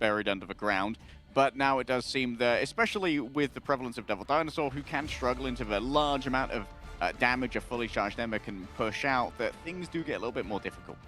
buried under the ground. But now it does seem that, especially with the prevalence of Devil Dinosaur, who can struggle into the large amount of damage a fully charged Emma can push out, that things do get a little bit more difficult.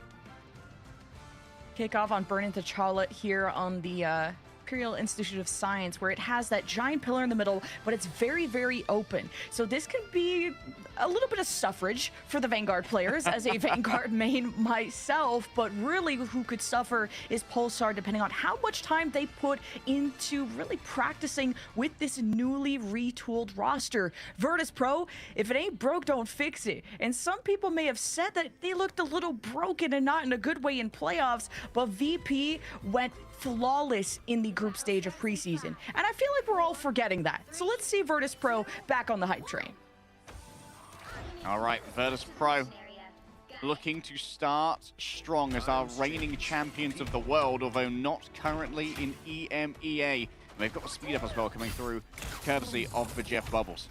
Kick off on Burn into Charlotte here on the Imperial Institute of Science, where it has that giant pillar in the middle, but it's very, very open. So this can be a little bit of suffrage for the Vanguard players as a Vanguard main myself, but really who could suffer is Pulsar, depending on how much time they put into really practicing with this newly retooled roster. Virtus Pro, if it ain't broke, don't fix it. And some people may have said that they looked a little broken and not in a good way in playoffs, but VP went flawless in the group stage of preseason. And I feel like we're all forgetting that. So let's see Virtus Pro back on the hype train. All right, Virtus Pro looking to start strong as our reigning champions of the world, although not currently in EMEA. They've got the speed up as well coming through, courtesy of the Jeff Bubbles.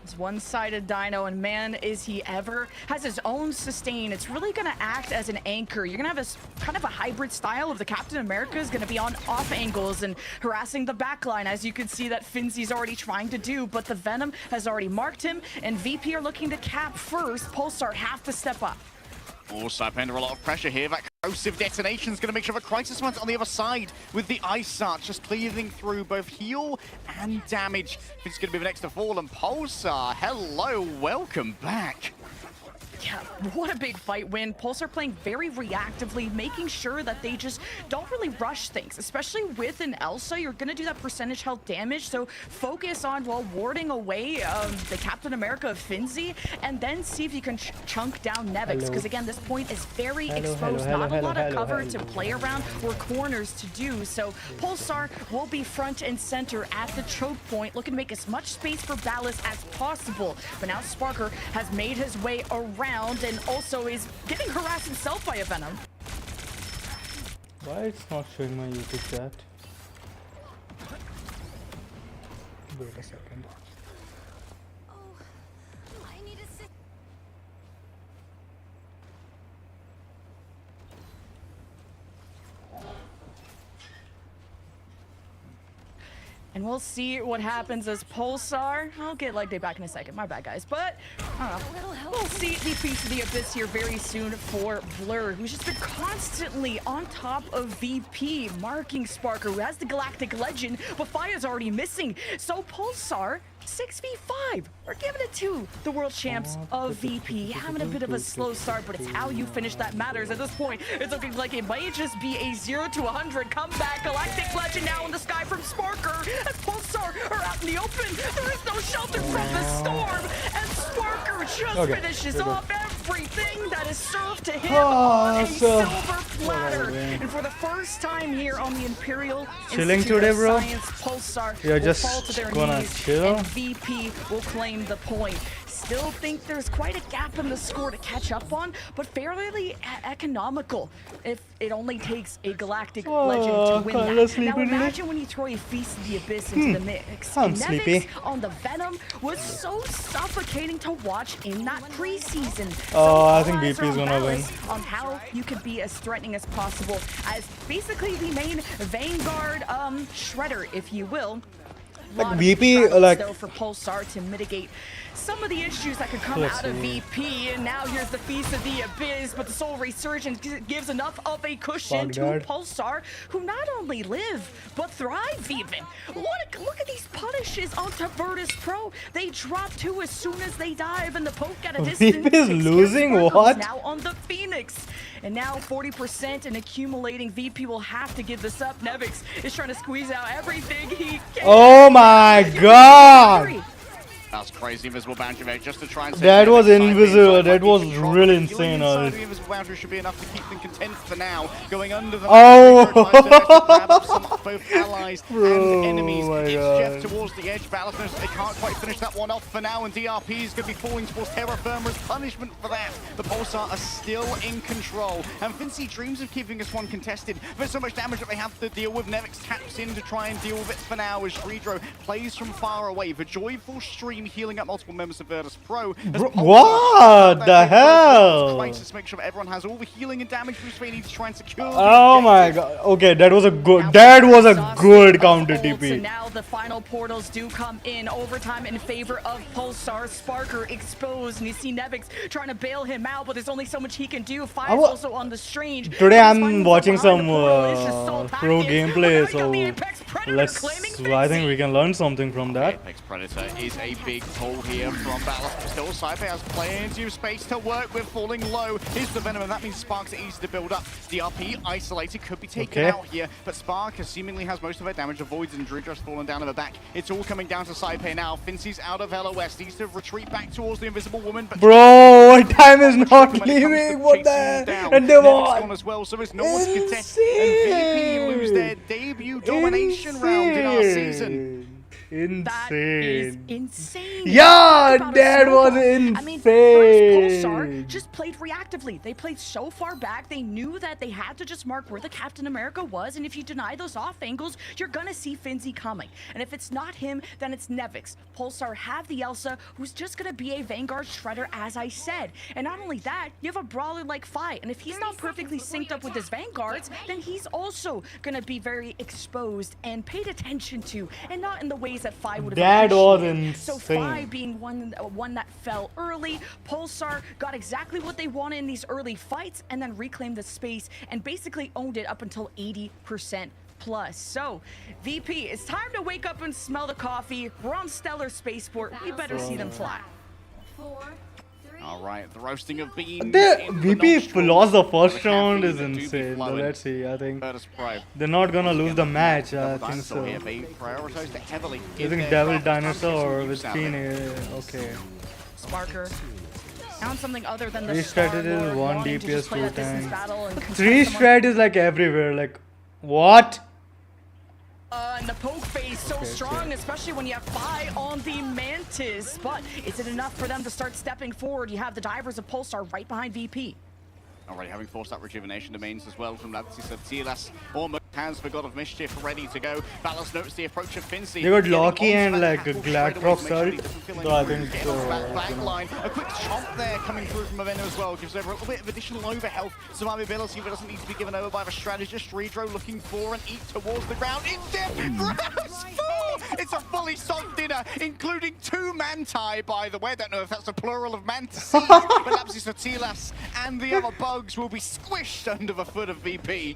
It's one-sided Dino, and man, is he ever. Has his own sustain. It's really going to act as an anchor. You're going to have a kind of a hybrid style of the Captain America is going to be on off angles and harassing the backline, as you can see that Finzy's already trying to do, but the Venom has already marked him, and VP are looking to cap first. Pulsar have to step up. Also under a lot of pressure here. That corrosive detonation is going to make sure the Crisis Man's on the other side with the Ice Arch just cleaving through both heal and damage. It's going to be the next to fall, and Pulsar, hello, welcome back. Yeah, what a big fight win. Pulsar playing very reactively, making sure that they just don't really rush things, especially with an Elsa. You're going to do that percentage health damage, so focus on, well, warding away the Captain America of Finzy, and then see if you can chunk down Nevix, because again, this point is very exposed. Not a lot of cover to play around or corners to do, so Pulsar will be front and center at the choke point, looking to make as much space for Ballas as possible. But now Sparker has made his way around and also is getting harassed himself by a Venom. Why it's not showing my YouTube chat? Wait a second. And we'll see what happens as Pulsar. I'll get leg day back in a second. My bad, guys. But I don't know. We'll see the Feast of the Abyss here very soon for Blur, who's just been constantly on top of VP, marking Sparker, who has the Galactic Legend, but Fire's already missing. So Pulsar, 6v5. We're giving it to the world champs of VP. Having a bit of a slow start, but it's how you finish that matters. At this point, it's looking like it might just be a 0 to 100 comeback. Galactic Legend now in the sky from Sparker. And Pulsar are out in the open. There is no shelter from the storm. And Sparker just finishes off everything that is served to him on a silver platter. And for the first time here on the Imperial Institute of Science, Pulsar will fall to their knees, and VP will claim the point. Still think there's quite a gap in the score to catch up on, but fairly economical if it only takes a Galactic Legend to win that. Now imagine when you throw a Feast of the Abyss into the mix. Nevix on the Venom was so suffocating to watch in that preseason. Oh, I think VP is gonna win. On how you could be as threatening as possible as basically the main Vanguard shredder, if you will. Like VP, like for Pulsar to mitigate some of the issues that could come out of VP, and now here's the Feast of the Abyss, but the Soul Resurgence gives enough of a cushion to Pulsar, who not only live, but thrive even. Look at these punishes onto Virtus Pro. They drop 2 as soon as they dive, and the poke at a distance. VP is losing, what? Now on the Phoenix. And now 40% and accumulating. VP will have to give this up. Nevix is trying to squeeze out everything he can. Oh my god! That's crazy. Invisible boundary just to try and that was invisible. That was really insane. The invisible boundary should be enough to keep them content for now. Going under the both allies and enemies. It's Jeff towards the edge. Ballas knows they can't quite finish that one off for now, and DRP is going to be falling towards Terra Firma as punishment for that. The Pulsar are still in control, and Fincy dreams of keeping this one contested. There's so much damage that they have to deal with. Nevix taps in to try and deal with it for now as Shredro plays from far away. The joyful stream team, healing up multiple members of Virtus Pro. What the hell? Crisis to make sure everyone has all the healing and damage boosts they need to try and secure. Oh my god. Okay, that was a good counter TP. So now the final portals do come in. Overtime in favor of Pulsar. Sparker exposed, and you see Nevix trying to bail him out, but there's only so much he can do. Five's also on the strange. Today I'm watching some pro gameplay, so I think we can learn something from that. Apex Predator is a big pull here from Ballas. Still, Saipe has plenty of space to work with, falling low. Here's the Venom, and that means Sparks are easy to build up. DRP isolated, could be taken out here, but Spark seemingly has most of her damage avoided, and Druidra's fallen down to the back. It's all coming down to Saipe now. Fincy's out of LOS, needs to retreat back towards the Invisible Woman. But bro, time is not leaving. What the hell? And they won as well, so there's no one to contest. And VP lose their debut domination round in our season. Insane. That is insane. Yeah, that was insane. I mean, first Pulsar just played reactively. They played so far back, they knew that they had to just mark where the Captain America was, and if you deny those off angles, you're gonna see Finzy coming. And if it's not him, then it's Nevix. Pulsar have the Elsa, who's just gonna be a Vanguard Shredder, as I said. And not only that, you have a brawler like Fi, and if he's not perfectly synced up with his Vanguards, then he's also gonna be very exposed and paid attention to, and not in the ways that Fi would have. That was insane. So Fi being one that fell early, Pulsar got exactly what they wanted in these early fights, and then reclaimed the space and basically owned it up until 80% plus. So VP, it's time to wake up and smell the coffee. We're on Stellar Spaceport. We better see them fly. All right, the roasting of beans. The VP lost the first round is insane. But let's see. I think they're not gonna lose the match. I think so. I think Devil Dinosaur with Phoenix. Okay. Sparker. Found something other than the 3 strategies, 1 DPS, 2 tanks. 3 strat strat is like everywhere. Like what? And the poke phase so strong, especially when you have Fi on the Mantis. But is it enough for them to start stepping forward? You have the divers of Pulsar right behind VP. Already having forced that rejuvenation domains as well from Tilas. Almost has for God of Mischief ready to go. Ballas notes the approach of Fincy. They got Loki and like a Gladrock Salt. So I think backline. A quick chomp there coming through from Avena as well. Gives over a little bit of additional overhealth. Survivability, but doesn't need to be given over by the strategist. Redro looking for an eat towards the ground. It's dead! It's a fully soft dinner, including 2 Manti, by the way. I don't know if that's a plural of Mantises, but Lapsis Tilas and the other bugs will be squished under the foot of VP.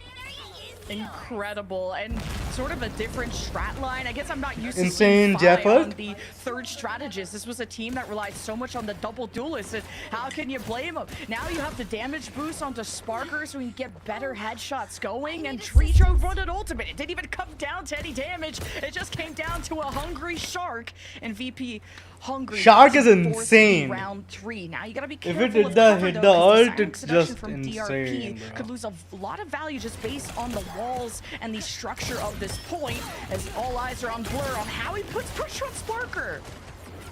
Incredible, and sort of a different strat line. I guess I'm not used to seeing on the third strategist. This was a team that relied so much on the double duelist, and how can you blame them? Now you have the damage boost onto Sparker so we can get better headshots going, and Tridro run an ultimate. It didn't even come down to any damage. It just came down to a hungry Shark, and VP hungry. Shark is insane. Round 3. Now you gotta be careful. If it hit the ult, it's just insane. Could lose a lot of value just based on the walls and the structure of this point, as all eyes are on Blur on how he puts pressure on Sparker.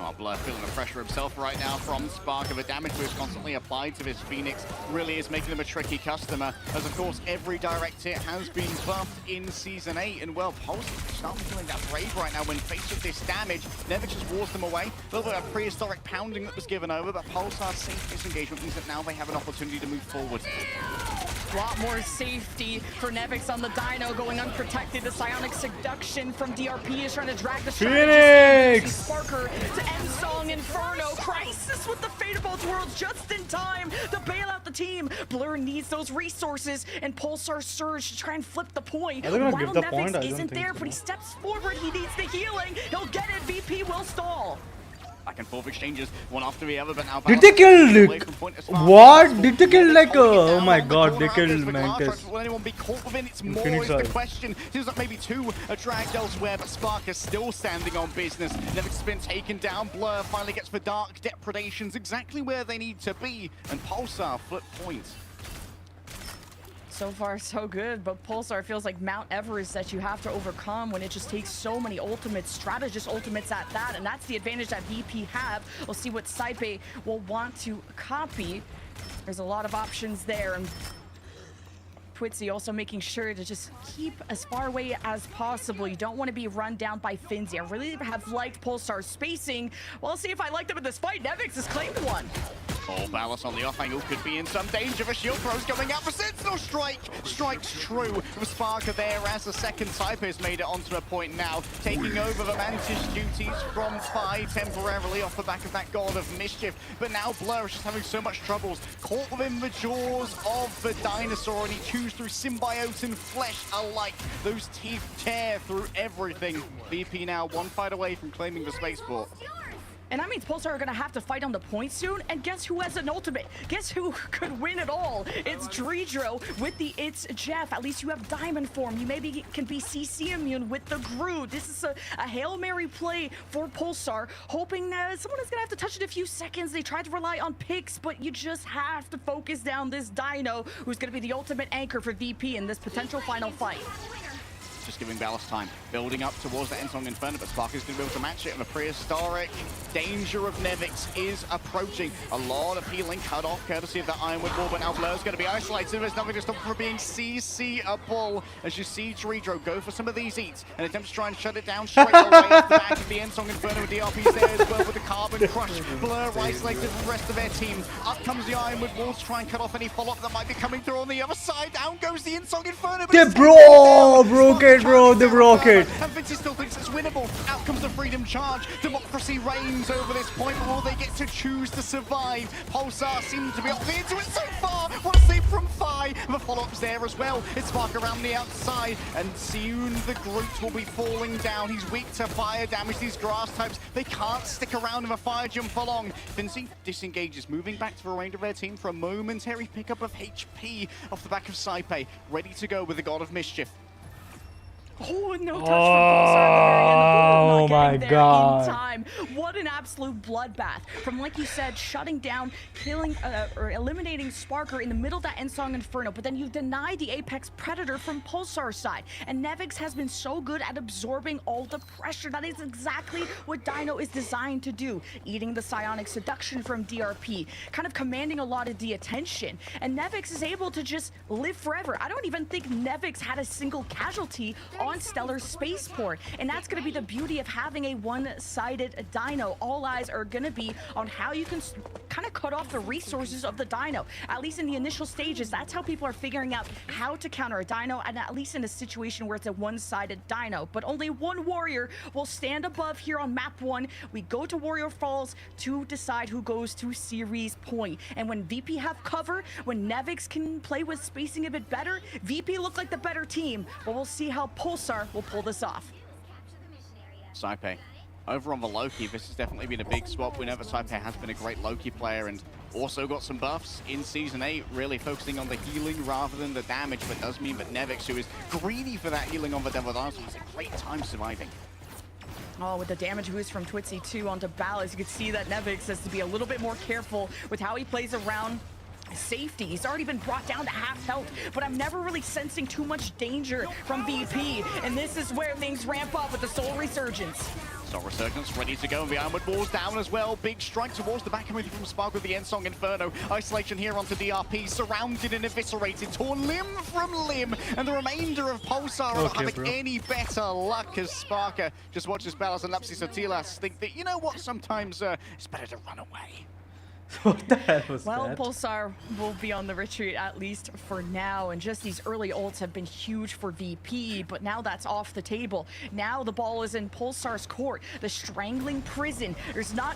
Oh, Blur feeling the pressure himself right now from Sparker. The damage boost constantly applied to this Phoenix really is making him a tricky customer, as of course every direct hit has been buffed in Season 8. And well, Pulse starting feeling that brave right now when faced with this damage. Never just wars them away. A little bit of prehistoric pounding that was given over, but Pulsar's safe disengagement means that now they have an opportunity to move forward. A lot more safety for Nevix on the Dino, going unprotected. The Psionic Seduction from DRP is trying to drag the Phoenix! Sparker to end Song Inferno. Crisis with the Fate of Both Worlds just in time to bail out the team. Blur needs those resources, and Pulsar surge to try and flip the point. Are they gonna give the Nevix point? isn't there, but he steps forward. He needs the healing. He'll get it. VP will stall. Back and forth exchanges, one after the other, but now did they kill what? Did they kill like oh my god, they killed Mantis. Will anyone be caught within? It's more is the question. Seems like maybe 2 are dragged elsewhere, but Spark is still standing on business. Nevix has been taken down. Blur finally gets the Dark Depredations exactly where they need to be, and Pulsar flip point. So far, so good, but Pulsar feels like Mount Everest that you have to overcome when it just takes so many ultimates, strategist ultimates at that, and that's the advantage that VP have. We'll see what Saipe will want to copy. There's a lot of options there, and Twitzy also making sure to just keep as far away as possible. You don't want to be run down by Finzi. I really have liked Pulsar's spacing. Well, let's see if I like them in this fight. Nevix has claimed one. Oh, Ballas on the off angle could be in some danger. The shield throws going out for Sentinel Strike. Strikes true with Sparker there as the second Saipe has made it onto a point now. Taking over the Mantis duties from Phi temporarily off the back of that God of Mischief. But now Blur is just having so much troubles. Caught within the jaws of the dinosaur, and he chews through symbiote and flesh alike. Those teeth tear through everything. VP now one fight away from claiming the spaceport. And that means Pulsar are going to have to fight on the point soon. And guess who has an ultimate? Guess who could win it all? It's Dredro with the It's Jeff. At least you have Diamond form. You maybe can be CC immune with the Groot. This is a Hail Mary play for Pulsar, hoping that someone is going to have to touch it a few seconds. They tried to rely on picks, but you just have to focus down this Dino, who's going to be the ultimate anchor for VP in this potential final fight. Just giving Ballas time, building up towards the Ensong Inferno, but Sparker's going to be able to match it, and the prehistoric danger of Nevix is approaching. A lot of healing cut off, courtesy of the Ironwood Wall, but now Blur's going to be isolated. There's nothing to stop him from being CC-able, as you see Dredro go for some of these eats, and attempt to try and shut it down straight away off the back of the Ensong Inferno, with DRP's there as well with the Carbon Crush. Blur isolated from the rest of their team. Up comes the Ironwood Wall to try and cut off any follow-up that might be coming through on the other side. Down goes the Ensong Inferno, but broke it, bro. They broke it. And Vinci still thinks it's winnable. Out comes the Freedom Charge. Democracy reigns over this point, but will they get to choose to survive? Pulsar seems to be opting into it so far. What a save from Phi. The follow-up's there as well. It's Spark around the outside, and soon the Groot will be falling down. He's weak to fire damage. These grass types, they can't stick around in a fire jump for long. Vinci disengages, moving back to the range of their team for a momentary pickup of HP off the back of Saipe. Ready to go with the God of Mischief. Oh, no touch from Pulsar at the very end. Oh my God. In time. What an absolute bloodbath. From, like you said, shutting down, killing, or eliminating Sparker in the middle of that Ensong Inferno, but then you've denied the Apex Predator from Pulsar's side. And Nevix has been so good at absorbing all the pressure. That is exactly what Dino is designed to do. Eating the Psionic Seduction from DRP, kind of commanding a lot of the attention. And Nevix is able to just live forever. I don't even think Nevix had a single casualty on Stellar Spaceport, and that's going to be the beauty of having a one-sided Dino. All eyes are going to be on how you can kind of cut off the resources of the Dino. At least in the initial stages, that's how people are figuring out how to counter a Dino, and at least in a situation where it's a one-sided Dino. But only one warrior will stand above here on map 1. We go to Warrior Falls to decide who goes to Series Point. And when VP have cover, when Nevix can play with spacing a bit better, VP look like the better team. But we'll see how Pulsar will pull this off. Saipe, over on the Loki, this has definitely been a big swap. We know that Saipe has been a great Loki player and also got some buffs in Season 8, really focusing on the healing rather than the damage, but does mean that Nevix, who is greedy for that healing on the Devil Dinosaur, has a great time surviving. Oh, with the damage boost from Twitzy 2 onto Ballas, you can see that Nevix has to be a little bit more careful with how he plays around safety. He's already been brought down to half health, but I'm never really sensing too much danger from VP, and this is where things ramp up with the Soul Resurgence. Soul Resurgence ready to go, and the Armored Wall's down as well. Big strike towards the back, coming from Spark with the Ensong Inferno. Isolation here onto DRP, surrounded and eviscerated, torn limb from limb, and the remainder of Pulsar are not having any better luck as Sparker just watches Ballas and Lapsi Sotilas think that, you know what, sometimes it's better to run away. What the hell was well, that? Pulsar will be on the retreat at least for now, and just these early ults have been huge for VP, but now that's off the table. Now the ball is in Pulsar's court. The Strangling Prison. There's not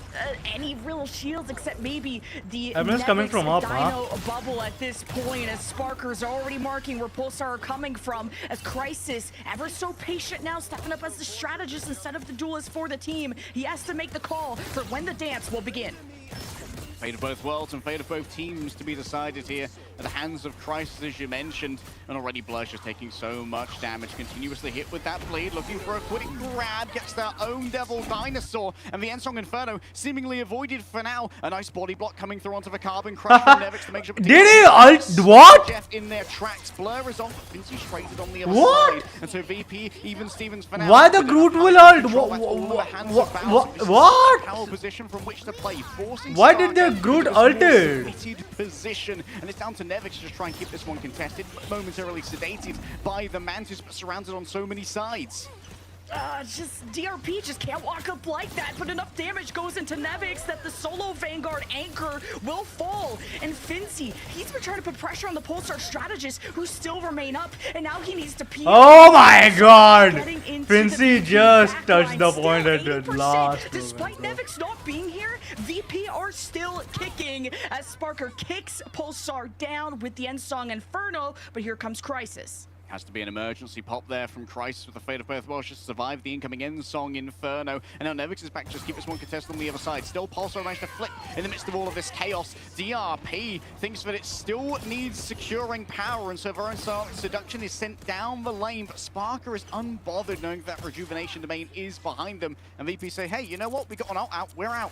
any real shields except maybe the Everyone's coming from up, Dino bubble at this point, as Sparker's already marking where Pulsar are coming from, as Crisis, ever so patient now, stepping up as the strategist instead of the duelist for the team. He has to make the call for when the dance will begin. Fate of both worlds and fate of both teams to be decided here at the hands of Crisis, as you mentioned. And already Blush is taking so much damage, continuously hit with that bleed, looking for a quick grab, gets their own Devil Dinosaur, and the Ensong Inferno seemingly avoided for now. A nice body block coming through onto the Carbon Crush from Nevix to make sure. Did he ult? What? Jeff in their tracks. Blur is off, Vinci straighted on the other side. And so VP, even Stevens for now. Why the Groot will ult? What? Power position from which to play, forcing Why did they Groot ulted. Position, and it's down to Nevix to just try and keep this one contested, momentarily sedated by the Mantis, but surrounded on so many sides. Just DRP just can't walk up like that, but enough damage goes into Nevix that the solo Vanguard anchor will fall. And Finzi, he's been trying to put pressure on the Pulsar strategists who still remain up, and now he needs to peel. Oh my god! Finzi just touched the point at the last. Despite Nevix not being here, VP are still kicking as Sparker kicks Pulsar down with the end song Inferno, but here comes Crisis. Has to be an emergency pop there from Crisis with the fate of both Welsh to survive the incoming end song Inferno. And now Nevix is back to just keep this one contested on the other side. Still Pulsar managed to flip in the midst of all of this chaos. DRP thinks that it still needs securing power, and so Veron Seduction is sent down the lane, but Sparker is unbothered knowing that Rejuvenation Domain is behind them. And VP say, hey, you know what? We got an ult out. We're out.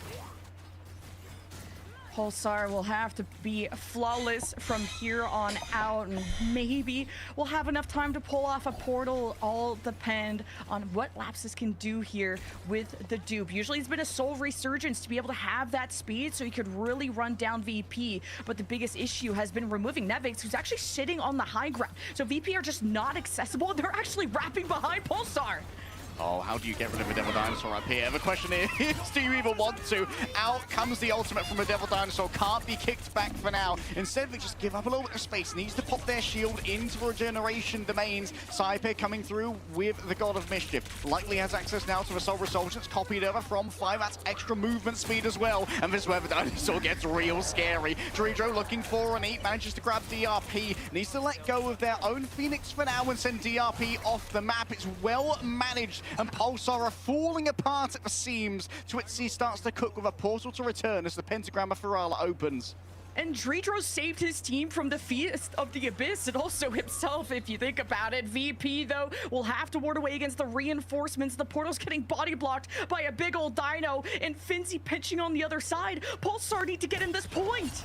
Pulsar will have to be flawless from here on out, and maybe we'll have enough time to pull off a portal. All depend on what Lapsus can do here with the dupe. Usually it's been a soul resurgence to be able to have that speed so he could really run down VP, but the biggest issue has been removing Nevix, who's actually sitting on the high ground. So VP are just not accessible. They're actually wrapping behind Pulsar. Oh, how do you get rid of a Devil Dinosaur up here? The question is, do you even want to? Out comes the ultimate from a Devil Dinosaur. Can't be kicked back for now. Instead, they just give up a little bit of space. Needs to pop their shield into Regeneration Domains. Saipe coming through with the God of Mischief. Likely has access now to the Soul Resurgence, copied over from 5. That's extra movement speed as well. And this is where the Dinosaur gets real scary. Dredro looking for an eat, manages to grab DRP. Needs to let go of their own Phoenix for now and send DRP off the map. It's well managed, and Pulsar are falling apart at the seams. Twitzy starts to cook with a portal to return as the Pentagram of Ferala opens. And Dredro saved his team from the Feast of the Abyss, and also himself, if you think about it. VP, though, will have to ward away against the reinforcements. The portal's getting body blocked by a big old Dino, and Finzi pinching on the other side. Pulsar need to get in this point.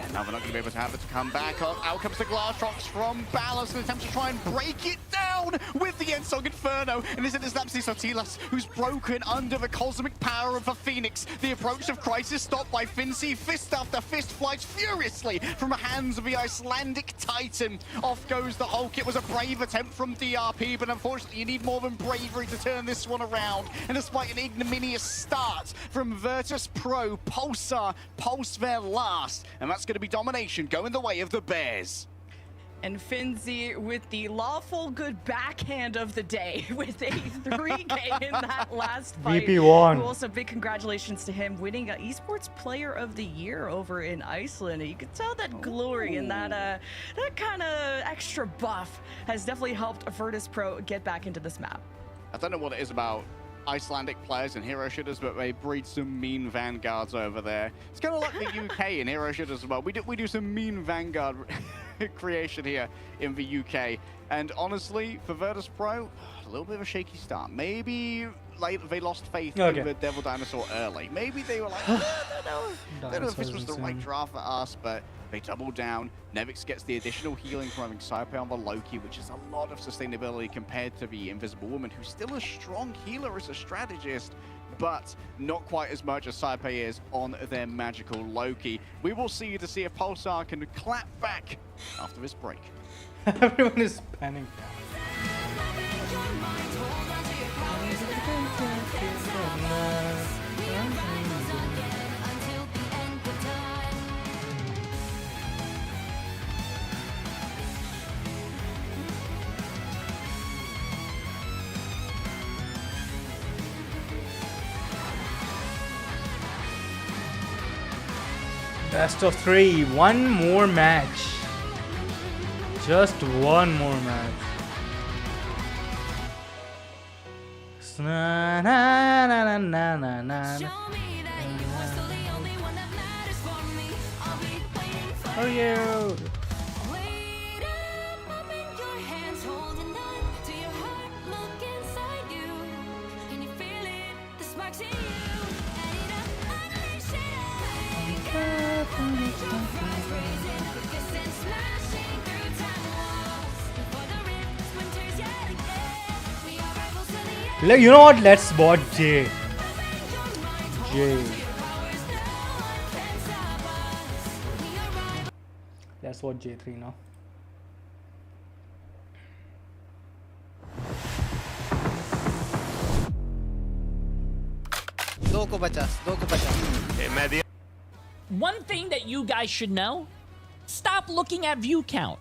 And now they're not going to be able to have it to come back. Out comes the Glassrocks from Ballas, an attempt to try and break it down with the Ensong Inferno. And is it Lapsus Sotilas who's broken under the cosmic power of the Phoenix? The approach of Crisis stopped by Finzi. Fist after fist flies furiously from the hands of the Icelandic Titan. Off goes the Hulk. It was a brave attempt from DRP, but unfortunately you need more than bravery to turn this one around. And despite an ignominious start from Virtus Pro, Pulsar pulse their last. And that's going to be domination going the way of the Bears. And Finzi with the lawful good backhand of the day with a 3K in that last fight. VP won. Also, big congratulations to him winning Esports Player of the Year over in Iceland. You could tell that glory and that kind of extra buff has definitely helped Virtus Pro get back into this map. I don't know what it is about Icelandic players and hero shooters, but they breed some mean vanguards over there. It's kind of like the UK in hero shooters as well. We do some mean vanguard creation here in the UK. And honestly, for Virtus Pro, a little bit of a shaky start. Maybe like they lost faith in the Devil Dinosaur early. Maybe they were like, I don't know if this was the right draft for us, but they doubled down. Nevix gets the additional healing from having Saipe on the Loki, which is a lot of sustainability compared to the Invisible Woman, who's still a strong healer as a strategist, but not quite as much as Saipe is on their magical Loki. We will see to see if Pulsar can clap back after this break. Everyone is panicking. Best of 3, one more match. Just one more match. Na, na, na, na, na, na. Oh yeah. You know what? Let's bot J. let's watch J3 now. One thing that you guys should know, stop looking at view count.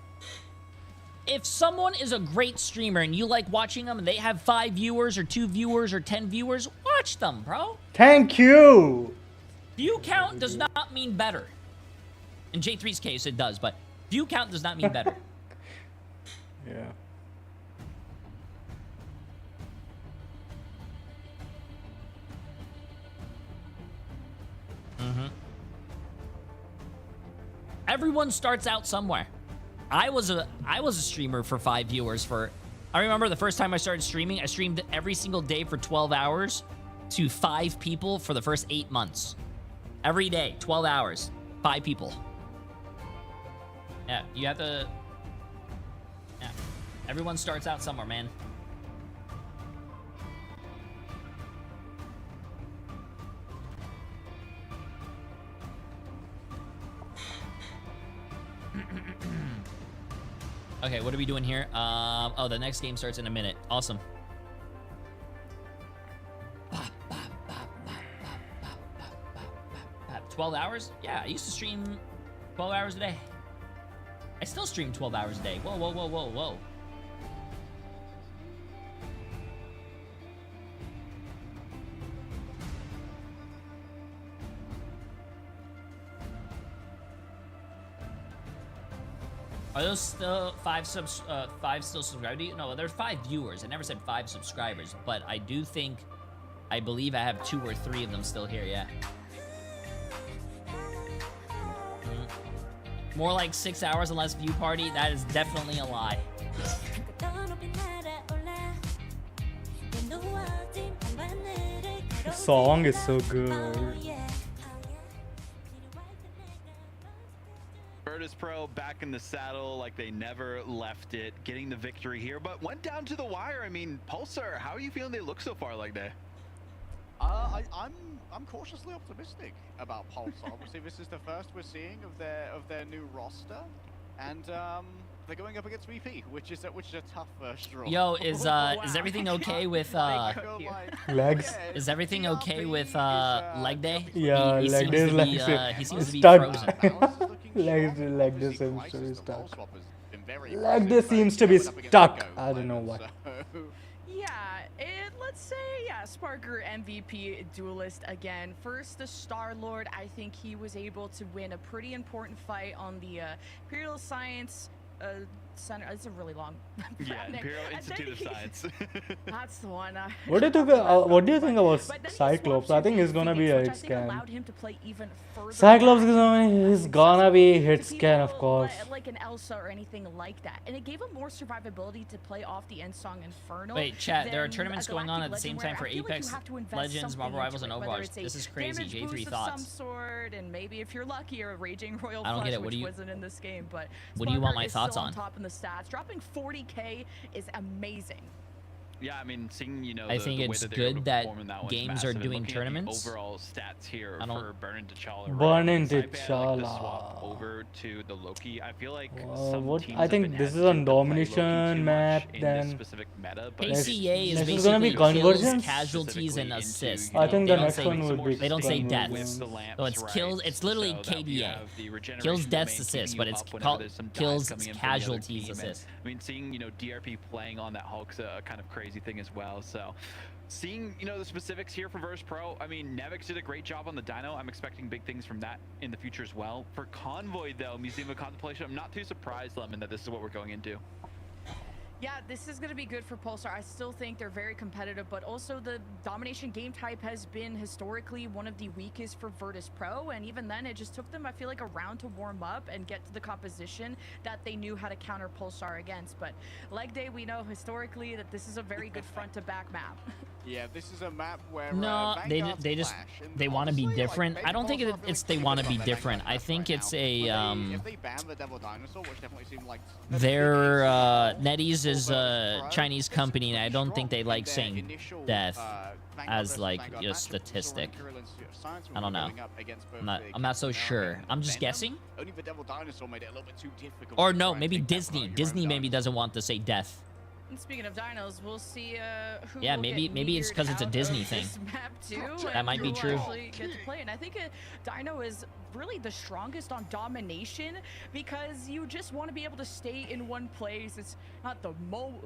If someone is a great streamer and you like watching them and they have 5 viewers or 2 viewers or 10 viewers, watch them, bro. Thank you. View count does not mean better. In J3's case, it does, but view count does not mean better. Yeah. Everyone starts out somewhere. I was a streamer for 5 viewers for... I remember the first time I started streaming, I streamed every single day for 12 hours to 5 people for the first 8 months. Every day, 12 hours, 5 people. Yeah, you have to... Yeah, everyone starts out somewhere, man. Okay, what are we doing here? Oh, the next game starts in a minute. Awesome. 12 hours? Yeah, I used to stream 12 hours a day. I still stream 12 hours a day. Whoa, whoa, whoa, whoa, whoa. Are those still 5 still subscribed to you? No, there's 5 viewers. I never said 5 subscribers, but I do think, I believe I have 2 or 3 of them still here, yeah. More like 6 hours and less view party. That is definitely a lie. The song is so good. Pro back in the saddle like they never left it, getting the victory here, but went down to the wire. I mean, Pulsar, how are you feeling they look so far like that? I'm cautiously optimistic about Pulsar. Obviously, this is the first we're seeing of their new roster, and they're going up against VP, which is a tough first draw. Yo, is everything okay with legs? Is everything okay with leg day? Yeah, he leg day is like he seems to be stuck. frozen. Leg day seems to be stuck. Leg day seems to be stuck. I don't know why. Yeah, let's say, yeah, Sparker MVP duelist again. First, the Star-Lord, I think he was able to win a pretty important fight on the Imperial Science Center. It's a really long yeah, Imperial Institute of Science. That's the one. What do you think about Cyclops? I think he's gonna be a hit scan. Cyclops is gonna be a hit scan, of course. Like an Elsa or anything like that, and it gave him more survivability to play off the end song Infernal. Wait, chat, there are tournaments going on at the same time for Apex Legends, Marvel Rivals, and Overwatch. This is crazy. J3 thoughts. Some sort, and maybe if you're lucky, a Raging Royal I don't get it. Flush, which wasn't in this game, but what do you want my thoughts on? Top in the stats, dropping 40k is amazing. Yeah, I mean, seeing, you know, I think it's good that games are doing tournaments. Overall stats here for Burn and T'Challa. Burn and T'Challa. Swap over to the Loki. I feel like I think this is a domination map. Then specific meta, but ACA is basically gonna be kills, casualties, and assists. I think the next one would be. They don't say deaths. So it's kills. It's literally KDA. Kills, deaths, assists, but it's kills, casualties, assists. I mean, seeing, you know, DRP playing on that Hulk's a kind of crazy thing as well. So seeing, you know, the specifics here for Verse Pro, I mean, Nevix did a great job on the Dino. I'm expecting big things from that in the future as well. For Convoy, though, Museum of Contemplation, I'm not too surprised, Lemon, that this is what we're going into. Yeah, this is going to be good for Pulsar. I still think they're very competitive, but also the domination game type has been historically one of the weakest for Virtus Pro, and even then it just took them, I feel like, a round to warm up and get to the composition that they knew how to counter Pulsar against. But Leg Day, we know historically that this is a very good front-to-back map. Yeah, this is a map where no, they want to be different. I don't think it's they want to be different. I think it's a their NetEase is a Chinese company, and I don't think they like saying death. as like a statistic. I don't know. I'm not so sure. I'm just guessing. Only the Devil Dinosaur made it a little bit too difficult. Or no, maybe Disney. Disney maybe doesn't want to say death. And speaking of dinos, we'll see who yeah, will maybe it's because it's a Disney thing. Map too, that might be true. Get to play. And I think Dino is really the strongest on domination because you just want to be able to stay in one place. It's not the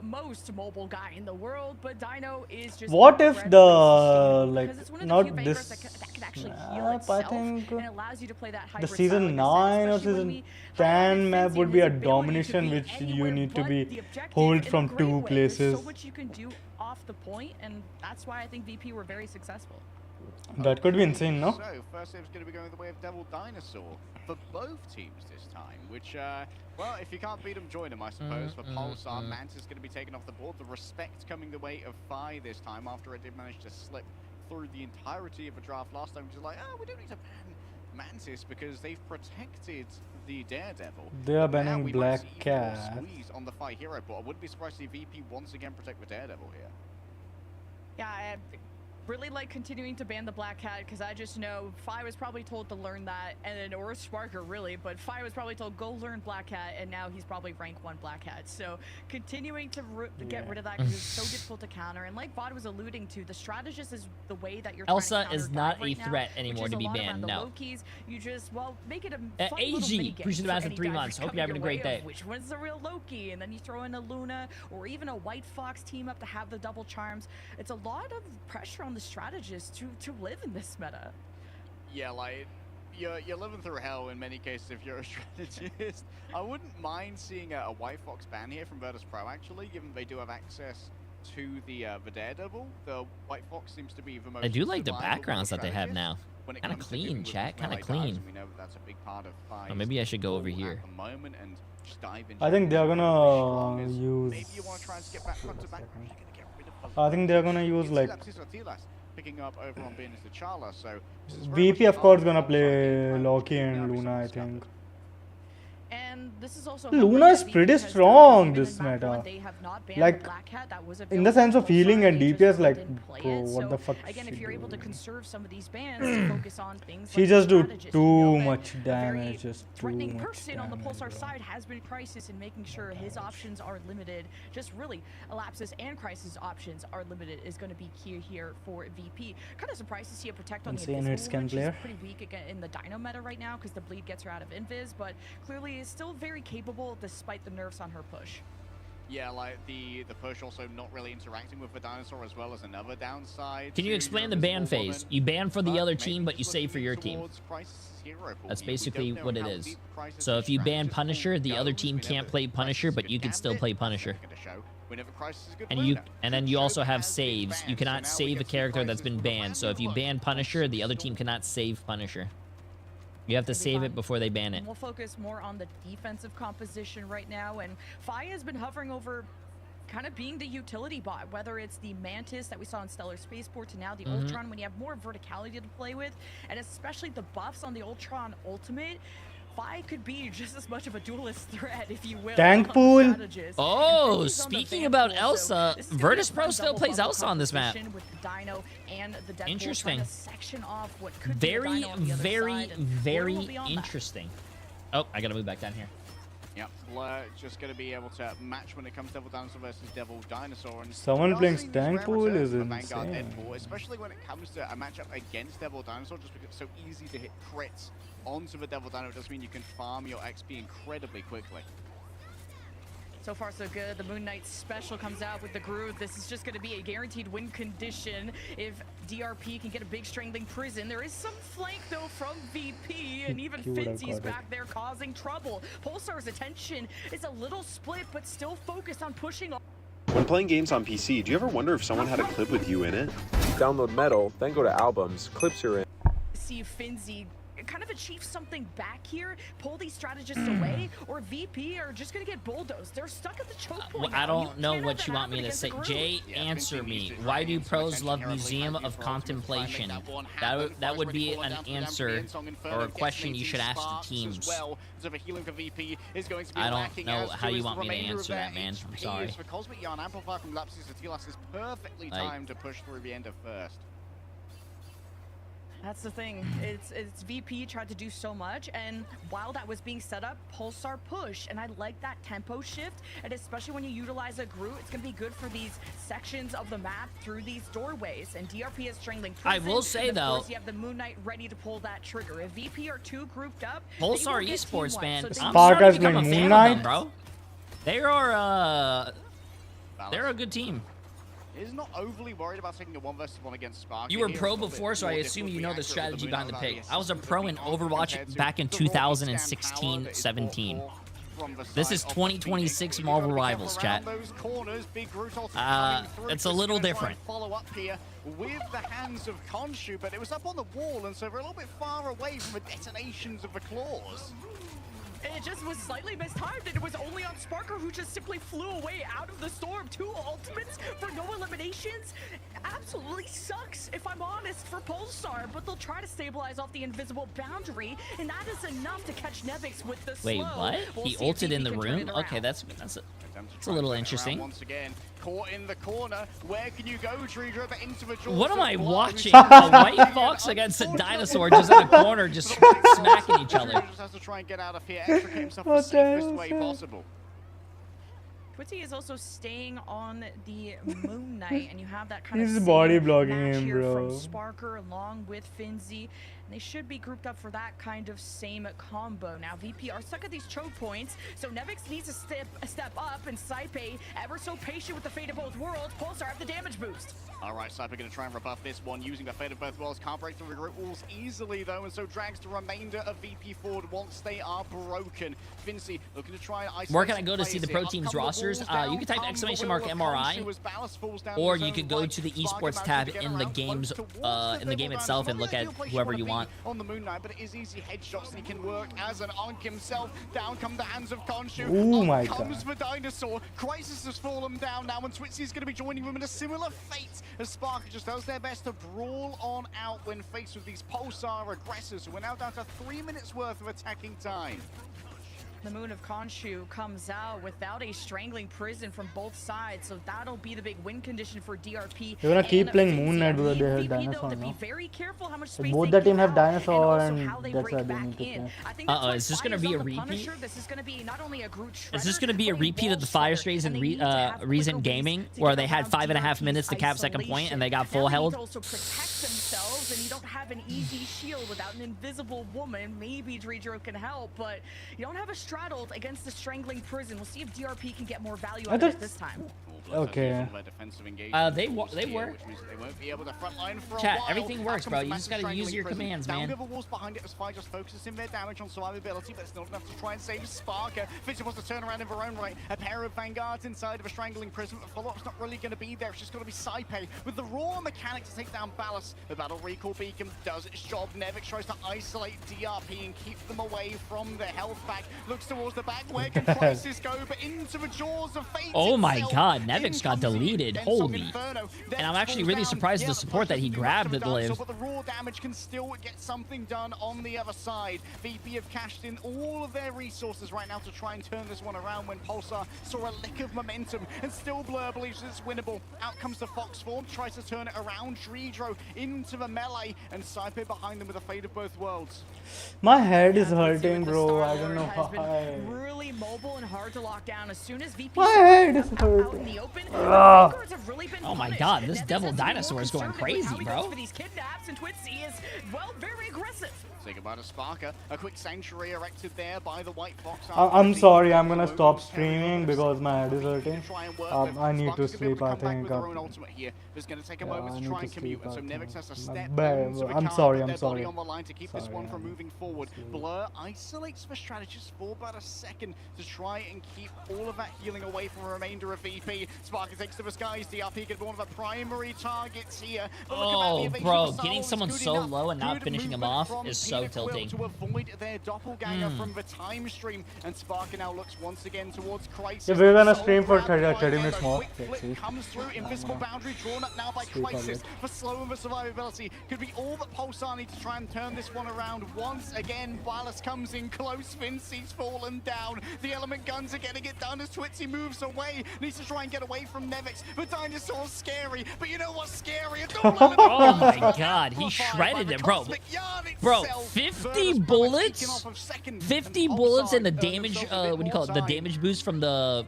most mobile guy in the world, but Dino is just. What if the like not the this that can actually heal itself, I think and it allows you to play that the season 9 or season 10 map would be a domination which you need to be hold from 2 places. There's so much you can do off the point, and that's why I think VP were very successful. That could be insane, no? So, first save's going to be going the way of Devil Dinosaur for both teams this time, which, well, if you can't beat them, join them, I suppose. For Pulsar, Mantis is going to be taken off the board. The respect coming the way of Phi this time after it did manage to slip through the entirety of a draft last time, which is like, oh, we don't need to ban Mantis because they've protected the Daredevil. They are banning Black Cat. On the Phi hero, but I wouldn't be surprised to see VP once again protect the Daredevil here. Yeah, I really like continuing to ban the Black Cat because I just know Phi was probably told to learn that, and then or Sparker really, but Phi was probably told go learn Black Cat, and now he's probably rank 1 Black Cat. So continuing to get rid of that because it's so difficult to counter, and like Vod was alluding to, the strategist is the way that you're. Elsa is not a threat anymore to be banned. No. You just make it a fun AG appreciate the for 3 months. Hope you're having a great day. Which one's the real Loki, and then you throw in a Luna or even a White Fox team up to have the double charms. It's a lot of pressure on the strategist to live in this meta. Yeah, like you're living through hell in many cases if you're a strategist. I wouldn't mind seeing a White Fox ban here from Virtus Pro actually, given they do have access to the Daredevil. The White Fox seems to be the most. I do like the backgrounds that they have now. Kind of clean, chat. Kind of clean. We know that's a big part of oh, maybe I should go over here. At the moment and just dive into I think they're gonna use. Maybe you want to try and skip back front to back. I think they're gonna use like. Picking up over on being as the Charla, so VP of course gonna play Loki and Luna, I think. And this is also Luna is pretty strong this meta. Like in the sense of healing and DPS, like bro, what the fuck? Again, if you're able to conserve some of these bans to focus on things. She just do too much damage, just too threatening much person damage. On the Pulsar side has been Crisis and making sure his options are limited. Just really, Elapsis and Crisis options are limited is going to be key here for VP. Kind of surprised to see a protect on the Invisible one. She's pretty weak again in the Dino meta right now because the bleed gets her out of Invis, but clearly is still very capable despite the nerfs on her push. Yeah, like the push also not really interacting with the dinosaur as well as another downside. Can you explain the ban phase? You ban for the other team, but you save for your team. That's basically what it is. So if you ban Punisher, the other team can't play Punisher, but you can still play Punisher. And then you also have saves. You cannot save a character that's been banned. So if you ban Punisher, the other team cannot save Punisher. You have to save it before they ban it. And we'll focus more on the defensive composition right now, and Phi has been hovering over kind of being the utility bot, whether it's the Mantis that we saw in Stellar Spaceport to now the Ultron, when you have more verticality to play with, and especially the buffs on the Ultron Ultimate. Phi could be just as much of a dualist threat, if you will. Tank pool. Oh, speaking about Elsa, Virtus Pro still plays Elsa on this map. Interesting. Very, very, very interesting. Oh, I gotta move back down here. Yep, Blur just going to be able to match when it comes to Devil Dinosaur versus Devil Dinosaur. And someone playing Tank Pool is insane. Especially when it comes to a matchup against Devil Dinosaur, just because it's so easy to hit crits onto the Devil Dino. It does mean you can farm your XP incredibly quickly. So far, so good. The Moon Knight special comes out with the groove. This is just going to be a guaranteed win condition if DRP can get a big strangling prison. There is some flank, though, from VP, and even Finzy's back there causing trouble. Pulsar's attention is a little split, but still focused on pushing on. When playing games on PC, do you ever wonder if someone had a clip with you in it? Download Metal, then go to Albums, Clips are in. See Finzy kind of achieve something back here, pull these strategists away, or VP are just going to get bulldozed. They're stuck at the choke point. I don't know what you want me to say. Jay, answer me. Why do pros love Museum of Contemplation? That would be an answer or a question you should ask the teams. I don't know how you want me to answer that, man. I'm sorry. For Cosmic Yarn, Amplifier from Lapsus to Telas is perfectly timed to push through the end of first. That's the thing. It's VP tried to do so much, and while that was being set up, Pulsar pushed, and I like that tempo shift, and especially when you utilize a Groot, it's gonna be good for these sections of the map through these doorways. And DRP is strangling prison. I will say though, you have the Moon Knight ready to pull that trigger. If VP are too grouped up, Pulsar Esports, man, I'm Spark starting has to become a been fan Moon of Knight. them, bro. They're a good team. Is not overly worried about taking a 1 versus 1 against Spark. You were pro before, so I assume you know the strategy behind the pick. I was a pro in Overwatch back in 2016-17. This is 2026 Marvel Rivals, chat. It's a little different. Follow up here with the hands of Khonshu, but it was up on the wall, and so we're a little bit far away from the detonations of the claws. It just was slightly mistimed, and it was only on Sparker, who just simply flew away out of the storm. 2 ultimates for no eliminations. Absolutely sucks, if I'm honest, for Pulsar, but they'll try to stabilize off the invisible boundary, and that is enough to catch Nevix with the slow. Wait, what? He ulted in the room? Okay, that's a little interesting. Once again, caught in the corner. Where can you go, Treedra? But into the jaws. What am I watching? A white fox against a dinosaur just in the corner, just smacking each other. Just has to try and get out of here, extricate himself the safest way possible. Twitty is also staying on the Moon Knight, and you have that kind He's of body same blocking match him, here bro. from Sparker along with Finzi. They should be grouped up for that kind of same combo. Now VP are stuck at these choke points, so Nevix needs to step up, and Saipe, ever so patient with the fate of both worlds, Pulsar have the damage boost. All right, Saipe going to try and rebuff this one using the fate of both worlds. Can't break through the group walls easily though, and so drags the remainder of VP forward once they are broken. Vinci looking to try and isolate. Where can I go to see the pro teams rosters? You can type !MRI, or you could go to the esports tab in the games in the game itself and look at whoever you want. On the Moon Knight, but it is easy headshots, and he can work as an Ankh himself. Down come the hands of Khonshu. Oh my god. Comes the Dinosaur. Crisis has fallen down now, and Twitsy's going to be joining them in a similar fate as Spark just does their best to brawl on out when faced with these Pulsar aggressors. So we're now down to 3 minutes worth of attacking time. The Moon of Khonshu comes out without a strangling prison from both sides, so that'll be the big win condition for DRP. They're gonna keep playing Moon Knight because they have dinosaur, no? So both the team have dinosaur, and that's why they need to play. Is this gonna be a repeat? This is gonna be not only a Groot shredder, Is this gonna be a repeat of the Fire Strays and Reason Gaming, where they had 5.5 minutes to cap second point and they got full held? Also protect themselves, and you don't have an easy shield without an invisible woman. Maybe Dreedro can help, but you don't have a straddled against the strangling prison. We'll see if DRP can get more value out of it this time. Okay. They work. Chat, everything works, bro. You just gotta use your commands, man. Down the walls behind it as Fire just focuses their damage on survivability, but it's not enough to try and save Sparker. Fitcher wants to turn around in her own right. A pair of Vanguards inside of a strangling prison, but follow-up's not really going to be there. It's just going to be Saipe with the raw mechanic to take down Ballast. The Battle Recall Beacon does its job. Nevik tries to isolate DRP and keep them away from the health pack. Looks towards the back. Where can Crisis go? But into the jaws of fate. Oh my god, Nevix got deleted. Holy. And I'm actually really surprised at the support that he grabbed at Live. But the raw damage can still get something done on the other side. VP have cashed in all of their resources right now to try and turn this one around when Pulsar saw a lick of momentum, and still Blur believes it's winnable. Out comes the Fox form, tries to turn it around. Dreedro into the melee, and Saipe behind them with a fate of both worlds. My head is hurting, bro. I don't know why. Really mobile and hard to lock down. As soon as VP my head is hurting. Oh my god, this devil dinosaur is going crazy, bro. For these kidnaps, and Twitsy is, well, very aggressive. Say goodbye to Sparker. A quick sanctuary erected there by the White Fox. I'm sorry, I'm gonna stop streaming because my head is hurting. I need to sleep, I think. There's gonna take a moment to try and commute, and so Nevix has to step I'm sorry. on the line to keep this one from moving forward. Blur isolates the strategist for about a second to try and keep all of that healing away from the remainder of VP. Sparker takes to the skies. DRP gets one of the primary targets here. Oh, bro, getting someone so low and not finishing him off is so tilting. To avoid their doppelganger from the time stream, and Sparker now looks once again towards Crisis. Yeah, we're gonna stream for 30 minutes more. Let's see. Comes through, invisible boundary drawn up now by Crisis for slow and for survivability. Could be all that Pulsar need to try and turn this one around once again. Ballast comes in close, Vinci's fallen down. The element guns are getting it done as Twitzy moves away. Needs to try and get away from Nevix. The dinosaur's scary, but you know what's scary? Oh my god, he shredded it, bro. Bro, 50 bullets? 50 bullets and the damage, what do you call it? The damage boost from the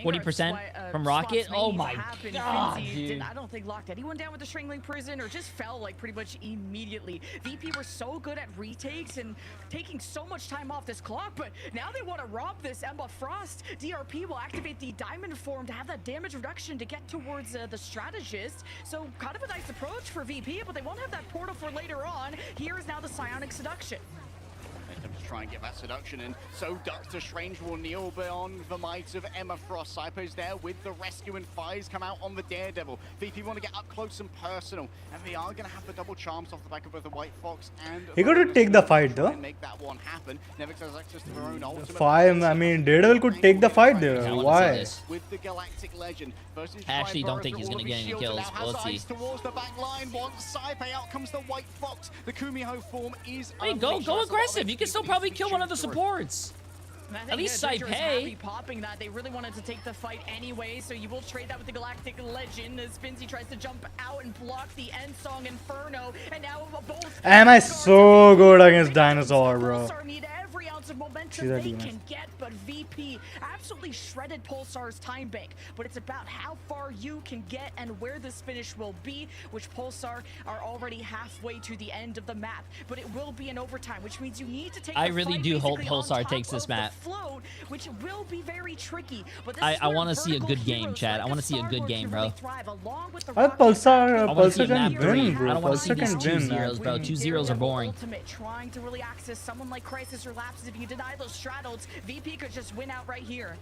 20% from Rocket? Oh my god, dude. I don't think locked anyone down with the Strangling Prison or just fell like pretty much immediately. VP were so good at retakes and taking so much time off this clock, but now they want to rob this Emma Frost. DRP will activate the Diamond form to have that damage reduction to get towards the strategist. So kind of a nice approach for VP, but they won't have that portal for later on. Here is now the Psionic Seduction. To try and get that seduction in. So Doctor Strange will kneel beyond the might of Emma Frost. Psypo's there with the rescue, and fires come out on the Daredevil. VP want to get up close and personal, and they are going to have the double charms off the back of both the White Fox and... He got to take the fight though. Make that one happen. Nevix has access to their own ultimate. I mean, Daredevil could take the fight there. Why? With the Galactic Legend. I actually don't think he's going to get any kills, but let's see. Towards the back line, once Psype, out comes the White Fox. The Kumiho form is... Hey, go aggressive. You can still probably kill one of the supports. At least Psype. Popping that. They really wanted to take the fight anyway, so you will trade that with the Galactic Legend as Finzi tries to jump out and block the End Song Inferno, and now both... Am I so good against Dinosaur, bro? Need every ounce of momentum they can get, but VP absolutely shredded Pulsar's time bank. But it's about how far you can get and where this finish will be, which Pulsar are already halfway to the end of the map. But it will be an overtime, which means you need to take I really do hope Pulsar takes this map. Float, which will be very tricky. But I want to see a good game, Chad. I want to see a good game, bro. Pulsar can win, bro. I don't want to see these 2-0s, bro. 2-0s are boring. Trying to really access someone like Crisis or Lapses. If you deny those straddles, VP could just win out right here.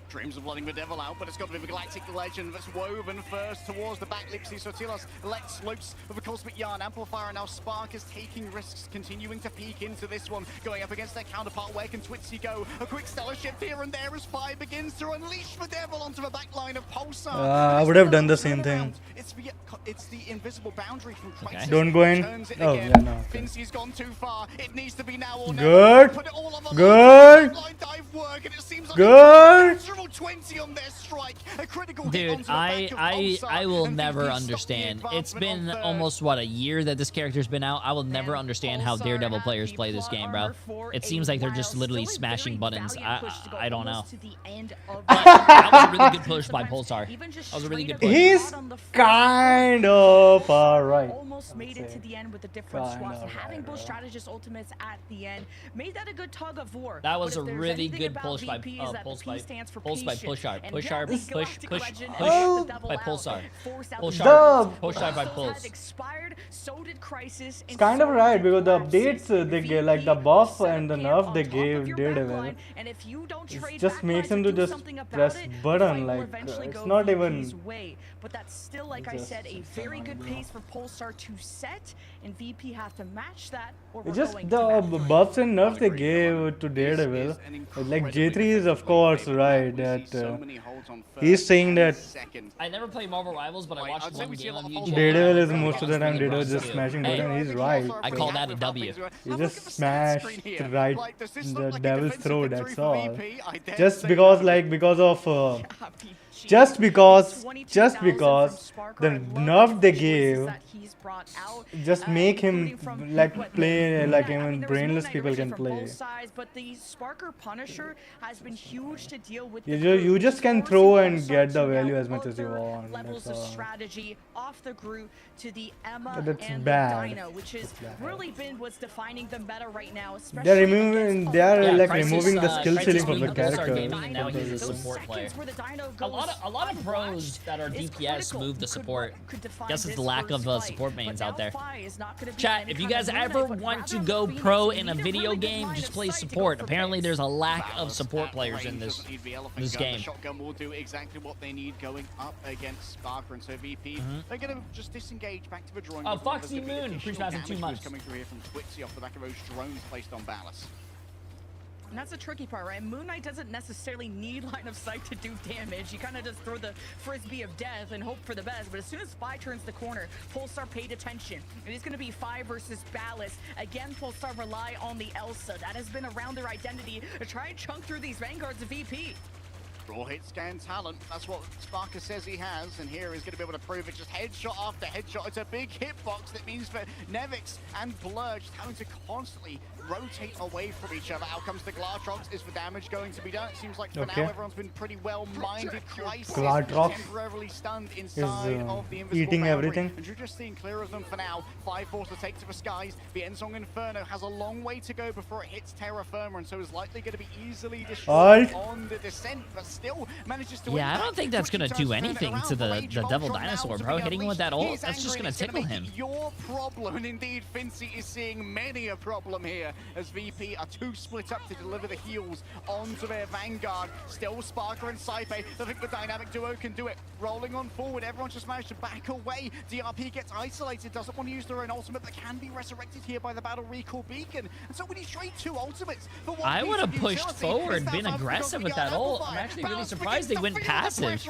Dreams of letting the devil out, but it's got to be the Galactic Legend that's woven first towards the back. Lipsy Sotilas lets loose of a Cosmic Yarn Amplifier, and now Spark is taking risks, continuing to peek into this one, going up against their counterpart. Where can Twitzy go? A quick stellar shift here and there as Fire begins to unleash the devil onto the back line of Pulsar. I would have done the same thing. It's the invisible boundary from Crisis. Don't go in. Oh, yeah, no. Fincy's gone too far. It needs to be now or good. Put it all on the good. line dive work, and it seems like good. 20 on their strike. A critical dude, I will never understand. It's been almost what, a year that this character's been out. I will never understand how Daredevil players play this game, bro. It seems like they're just literally smashing buttons. I don't know. That was a really good push by Pulsar. That was a really good push. He's kind of alright. Almost made it to the end with the different swaps, and having both strategist ultimates at the end made that a good tug of war. That was a really good push by Pushar. Pushar by Pulsar. Pushar by Pulse. It's kind of right, because the updates they gave, like the buff and the nerf they gave Daredevil, it just makes him to just press button, like it's not even. But that's still, like I said, a very good pace for Pulsar to set, and VP have to match that. It's just the buffs and nerfs they gave to Daredevil. Like J3 is of course right that he's saying that I never played Marvel Rivals, but I watched one game on YouTube. Daredevil is most of the time Daredevil just smashing button. He's right. I call that a W. He just smashed right the devil's throat. That's all. Just because just because the nerf they gave just make him like play like even brainless people can play. But the Sparker Punisher has been huge to deal with. You just can throw and get the value as much as you want. Levels of strategy off the Groot to the Emma and the Dino, which has really been what's defining them better right now. They're removing the skill ceiling from the character. Now he's a support player. Where the Dino a lot lot of pros that are DPS move to support. Guess it's the lack of support mains out there. Chat, if you guys ever want to go pro in a video game, just play support. Apparently, there's a lack of support players in this game. Shotgun will do exactly what they need going up against Sparker, and so VP they're going to just disengage back to the drawing board. Oh, Foxy Moon, pre-massive 2 months. Coming through here from Twitchy off the back of those drones placed on Ballas. And that's the tricky part, right? Moon Knight doesn't necessarily need line of sight to do damage. You kind of just throw the frisbee of death and hope for the best. But as soon as Spy turns the corner, Polestar paid attention. It is going to be 5 versus Ballas. Again, Polestar rely on the Elsa. That has been around their identity to try and chunk through these Vanguards of VP. Raw hit scan talent, that's what Sparker says he has, and here he's going to be able to prove it. Just headshot after headshot. It's a big hitbox that means for Nevix and Blur just having to constantly rotate away from each other. Out comes the Glartrox. Is the damage going to be done? It seems like for now everyone's been pretty well-minded. Crisis temporarily stunned inside of the invisible eating boundary. everything. And you're just seeing clear of them for now. 5-4 to take to the skies. The Ensong Inferno has a long way to go before it hits Terra Firma, and so is likely going to be easily destroyed on the descent, but still manages to I don't think that's going to do anything to the Devil Dinosaur, bro. Hitting him with that ult, that's just going to tickle him. Your problem, and indeed, Fincy is seeing many a problem here as VP are too split up to deliver the heals onto their Vanguard. Still Sparker and Saipe. I think the dynamic duo can do it. Rolling on forward, everyone's just managed to back away. DRP gets isolated, doesn't want to use their own ultimate, but can be resurrected here by the Battle Recall Beacon. And so when you trade 2 ultimates, I would have pushed forward, been aggressive with that ult. I'm actually really surprised they went passive.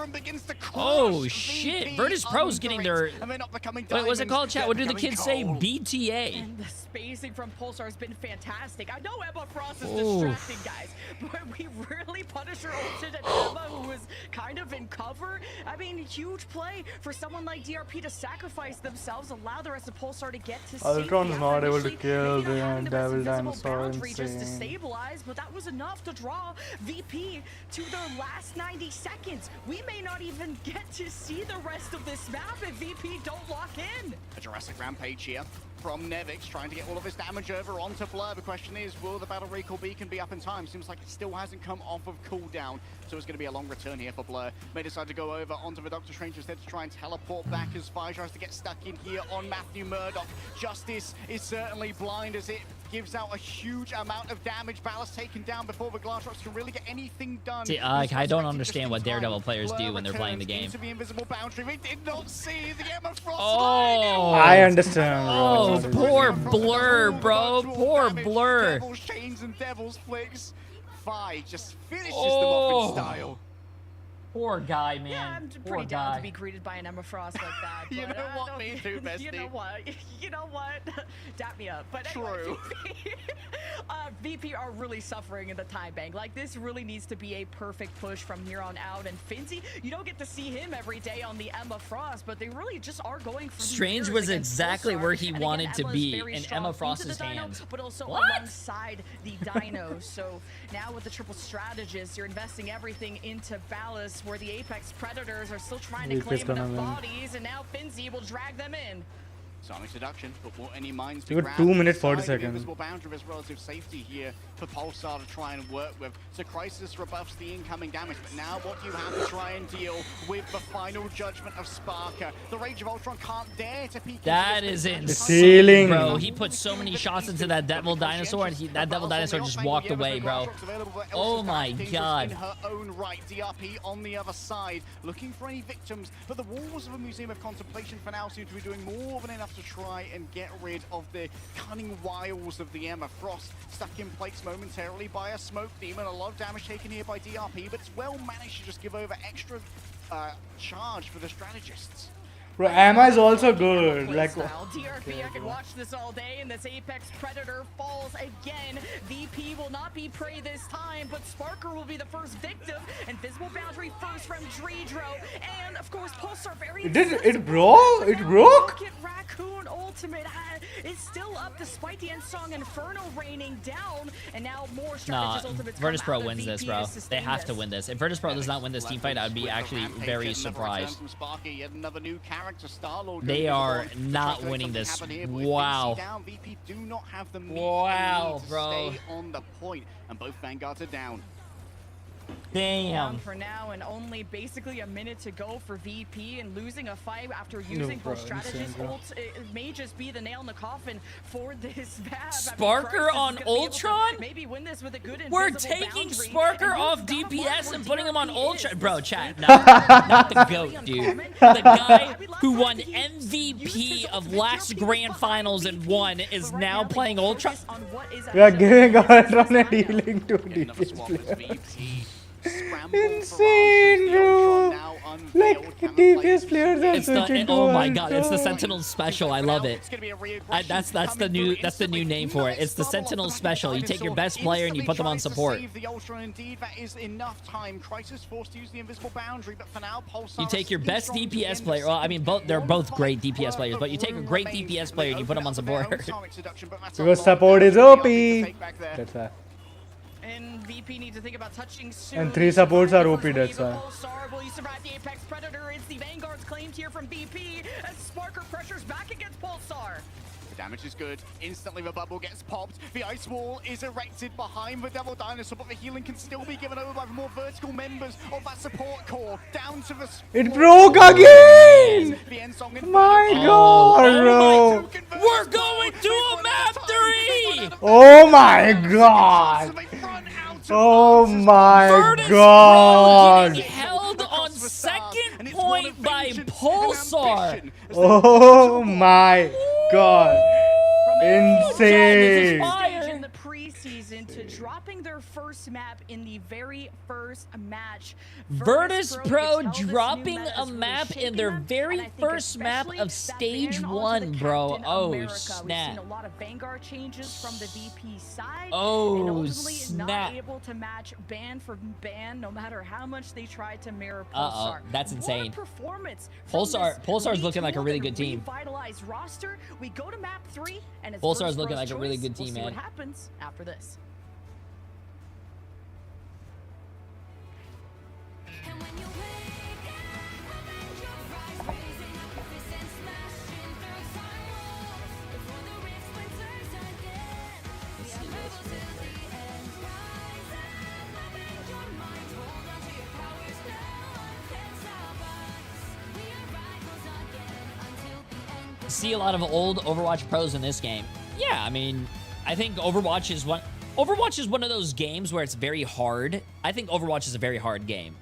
Oh shit, Virtus Pro's getting their... Wait, what's it called, chat? What do the kids say? BTA. And the spacing from Pulsar has been fantastic. I know Emma Frost is distracting, guys, but we really Punisher ulted at Emma, who was kind of in cover. I mean, huge play for someone like DRP to sacrifice themselves, allow the rest of Pulsar to get to safety. Ultron's not able to kill the Devil Dinosaur, just to stabilize, but that was enough to draw VP to their last 90 seconds. We may not even get to see the rest of this map if VP don't lock in. A Jurassic Rampage here from Nevix, trying to get all of his damage over onto Blur. The question is, will the Battle Recall Beacon be up in time? Seems like it still hasn't come off of cooldown, so it's going to be a long return here for Blur. May decide to go over onto the Doctor Strange instead to try and teleport back as Fire tries to get stuck in here on Matthew Murdoch. Justice is certainly blind as it gives out a huge amount of damage. Ballas taken down before the Glartrox can really get anything done. See, I don't understand what Daredevil players do when they're playing the game. The invisible boundary. We did not see the Emma Frost. I understand. Oh, poor Blur, bro. Poor Blur. Devil's chains and Devil's flicks. Fi just finishes them off in style. Poor guy, man. Yeah, I'm pretty down to be greeted by an Emma Frost like that. You know what, me too, bestie. You know what? You know what? Dap me up. But True. Anyway, VP are really suffering in the time bank. Like, this really needs to be a perfect push from here on out. And Finzy, you don't get to see him every day on the Emma Frost, but they really just are going for Strange was exactly where he wanted to be, in Emma Frost's hands. But also alongside the Dino. So now with the triple strategist, you're investing everything into Ballas, where the Apex Predators are still trying to claim enough bodies, and now Finzy will drag them in. Sonic seduction, but will any minds You got 2 minutes 40 seconds. Invisible boundary is relative safety here for Pulsar to try and work with. So Crisis rebuffs the incoming damage, but now what do you have to try and deal with the final judgment of Sparker? The Rage of Ultron can't dare to peek. That is insane, bro. He put so many shots into that Devil Dinosaur, and that Devil Dinosaur just walked away, bro. Oh my god. In her own right, DRP on the other side, looking for any victims, but the walls of the Museum of Contemplation for now seem to be doing more than enough to try and get rid of the cunning wiles of the Emma Frost. Stuck in place momentarily by a smoke demon. A lot of damage taken here by DRP, but it's well managed to just give over extra charge for the strategists. Bro, Emma is also good. Like, DRP, I could watch this all day, and this Apex Predator falls again. VP will not be prey this time, but Sparker will be the first victim. Invisible boundary first from Dreedro, and of course Pulsar very. It broke. It broke. Raccoon ultimate is still up despite the Ensong Inferno raining down, and now more strategist ultimates. Virtus Pro wins this, bro. They have to win this. If Virtus Pro does not win this team fight, I'd be actually very surprised. They are not winning this. Wow. Wow, bro. Stay on the point, and both Vanguards are down. Damn. For now, and only basically a minute to go for VP, and losing a fight after using both strategies. It may just be the nail in the coffin for this map. Sparker on Ultron? Maybe win this with a good We're taking Sparker off DPS and putting him on Ultron. Bro, chat, not the GOAT, dude. The guy who won MVP of last Grand Finals and won is now playing Ultron. We are giving Ultron and healing to DPS players. Insane, bro. Like DPS players are switching to oh my god, it's the Sentinel Special. I love it. That's the new name for it. It's the Sentinel Special. You take your best player and you put them on support. You take your best DPS player. Well, I mean, they're both great DPS players, but you take a great DPS player and you put them on support. Because support is OP. That's why. And VP needs to think about touching soon. And 3 supports are OP, that's why. Will you survive the Apex Predator? It's the Vanguard's claimed here from VP as Sparker pressures back against Pulsar. The damage is good. Instantly the bubble gets popped. The ice wall is erected behind the Devil Dinosaur, but the healing can still be given over by the more vertical members of that support core. Down to the... It broke again! My god, bro! We're going to a map 3! Oh my god! Oh my god! Getting held on second point by Pulsar. Oh my god! Insane! In the preseason to dropping their first map in the very first match. Virtus Pro dropping a map in their very first map of stage 1, bro. Oh snap! We've seen a lot of Vanguard changes from the VP side. Oh and ultimately snap! Not able to match ban for ban, no matter how much they tried to mirror Pulsar. That's insane. What a performance! Pulsar's looking like a really good team. Revitalized roster. We go to map 3, and it's Pulsar's looking like a really good team, we'll see man. what happens after this. See a lot of old Overwatch pros in this game. Yeah, I mean, I think Overwatch is one of those games where it's very hard. I think Overwatch is a very hard game.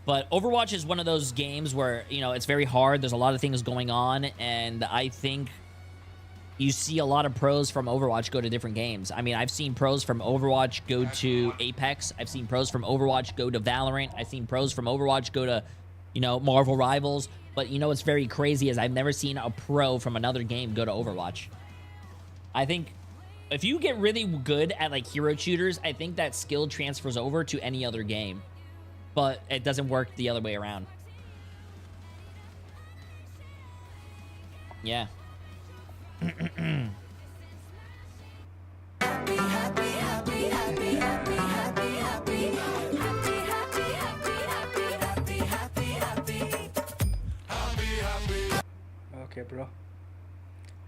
But Overwatch is one of those games where, you know, it's very hard. There's a lot of things going on, and I think you see a lot of pros from Overwatch go to different games. I mean, I've seen pros from Overwatch go to Apex. I've seen pros from Overwatch go to Valorant. I've seen pros from Overwatch go to, you know, Marvel Rivals. But you know what's very crazy is I've never seen a pro from another game go to Overwatch. I think if you get really good at like hero shooters, I think that skill transfers over to any other game. But it doesn't work the other way around. Yeah. Okay, bro.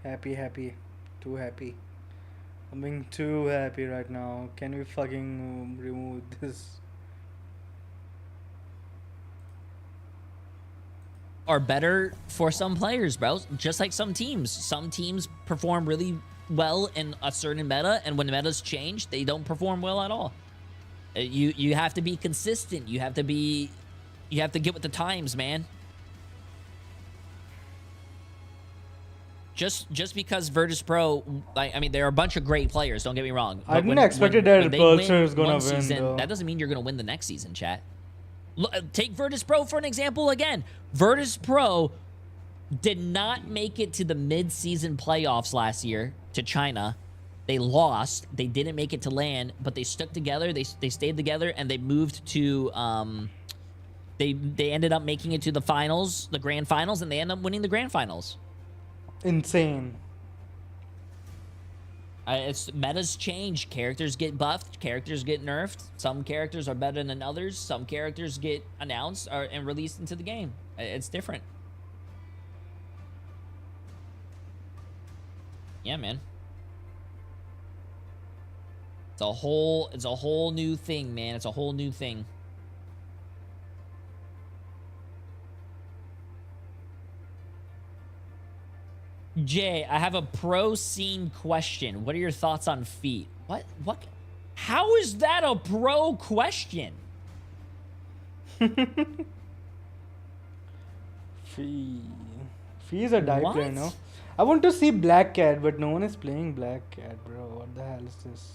Happy. Too happy. I'm being too happy right now. Can we fucking remove this? Are better for some players, bro. Just like some teams. Some teams perform really well in a certain meta, and when the metas change, they don't perform well at all. You have to be consistent. You have to get with the times, man. Just because Virtus Pro, I mean, there are a bunch of great players. Don't get me wrong. I didn't expect that Pulsar is gonna win. Season, that doesn't mean you're gonna win the next season, chat. Look, take Virtus Pro for an example again. Virtus Pro did not make it to the mid-season playoffs last year to China. They lost. They didn't make it to LAN, but they stuck together. They stayed together, and they moved to. They ended up making it to the finals, the grand finals, and they ended up winning the grand finals. Insane. It's metas change. Characters get buffed. Characters get nerfed. Some characters are better than others. Some characters get announced and released into the game. It's different. Yeah, man. It's a whole new thing, man. It's a whole new thing. Jay, I have a pro scene question. What are your thoughts on feet? What? How is that a pro question? Fee is a die player, no? I want to see Black Cat, but no one is playing Black Cat, bro. What the hell is this?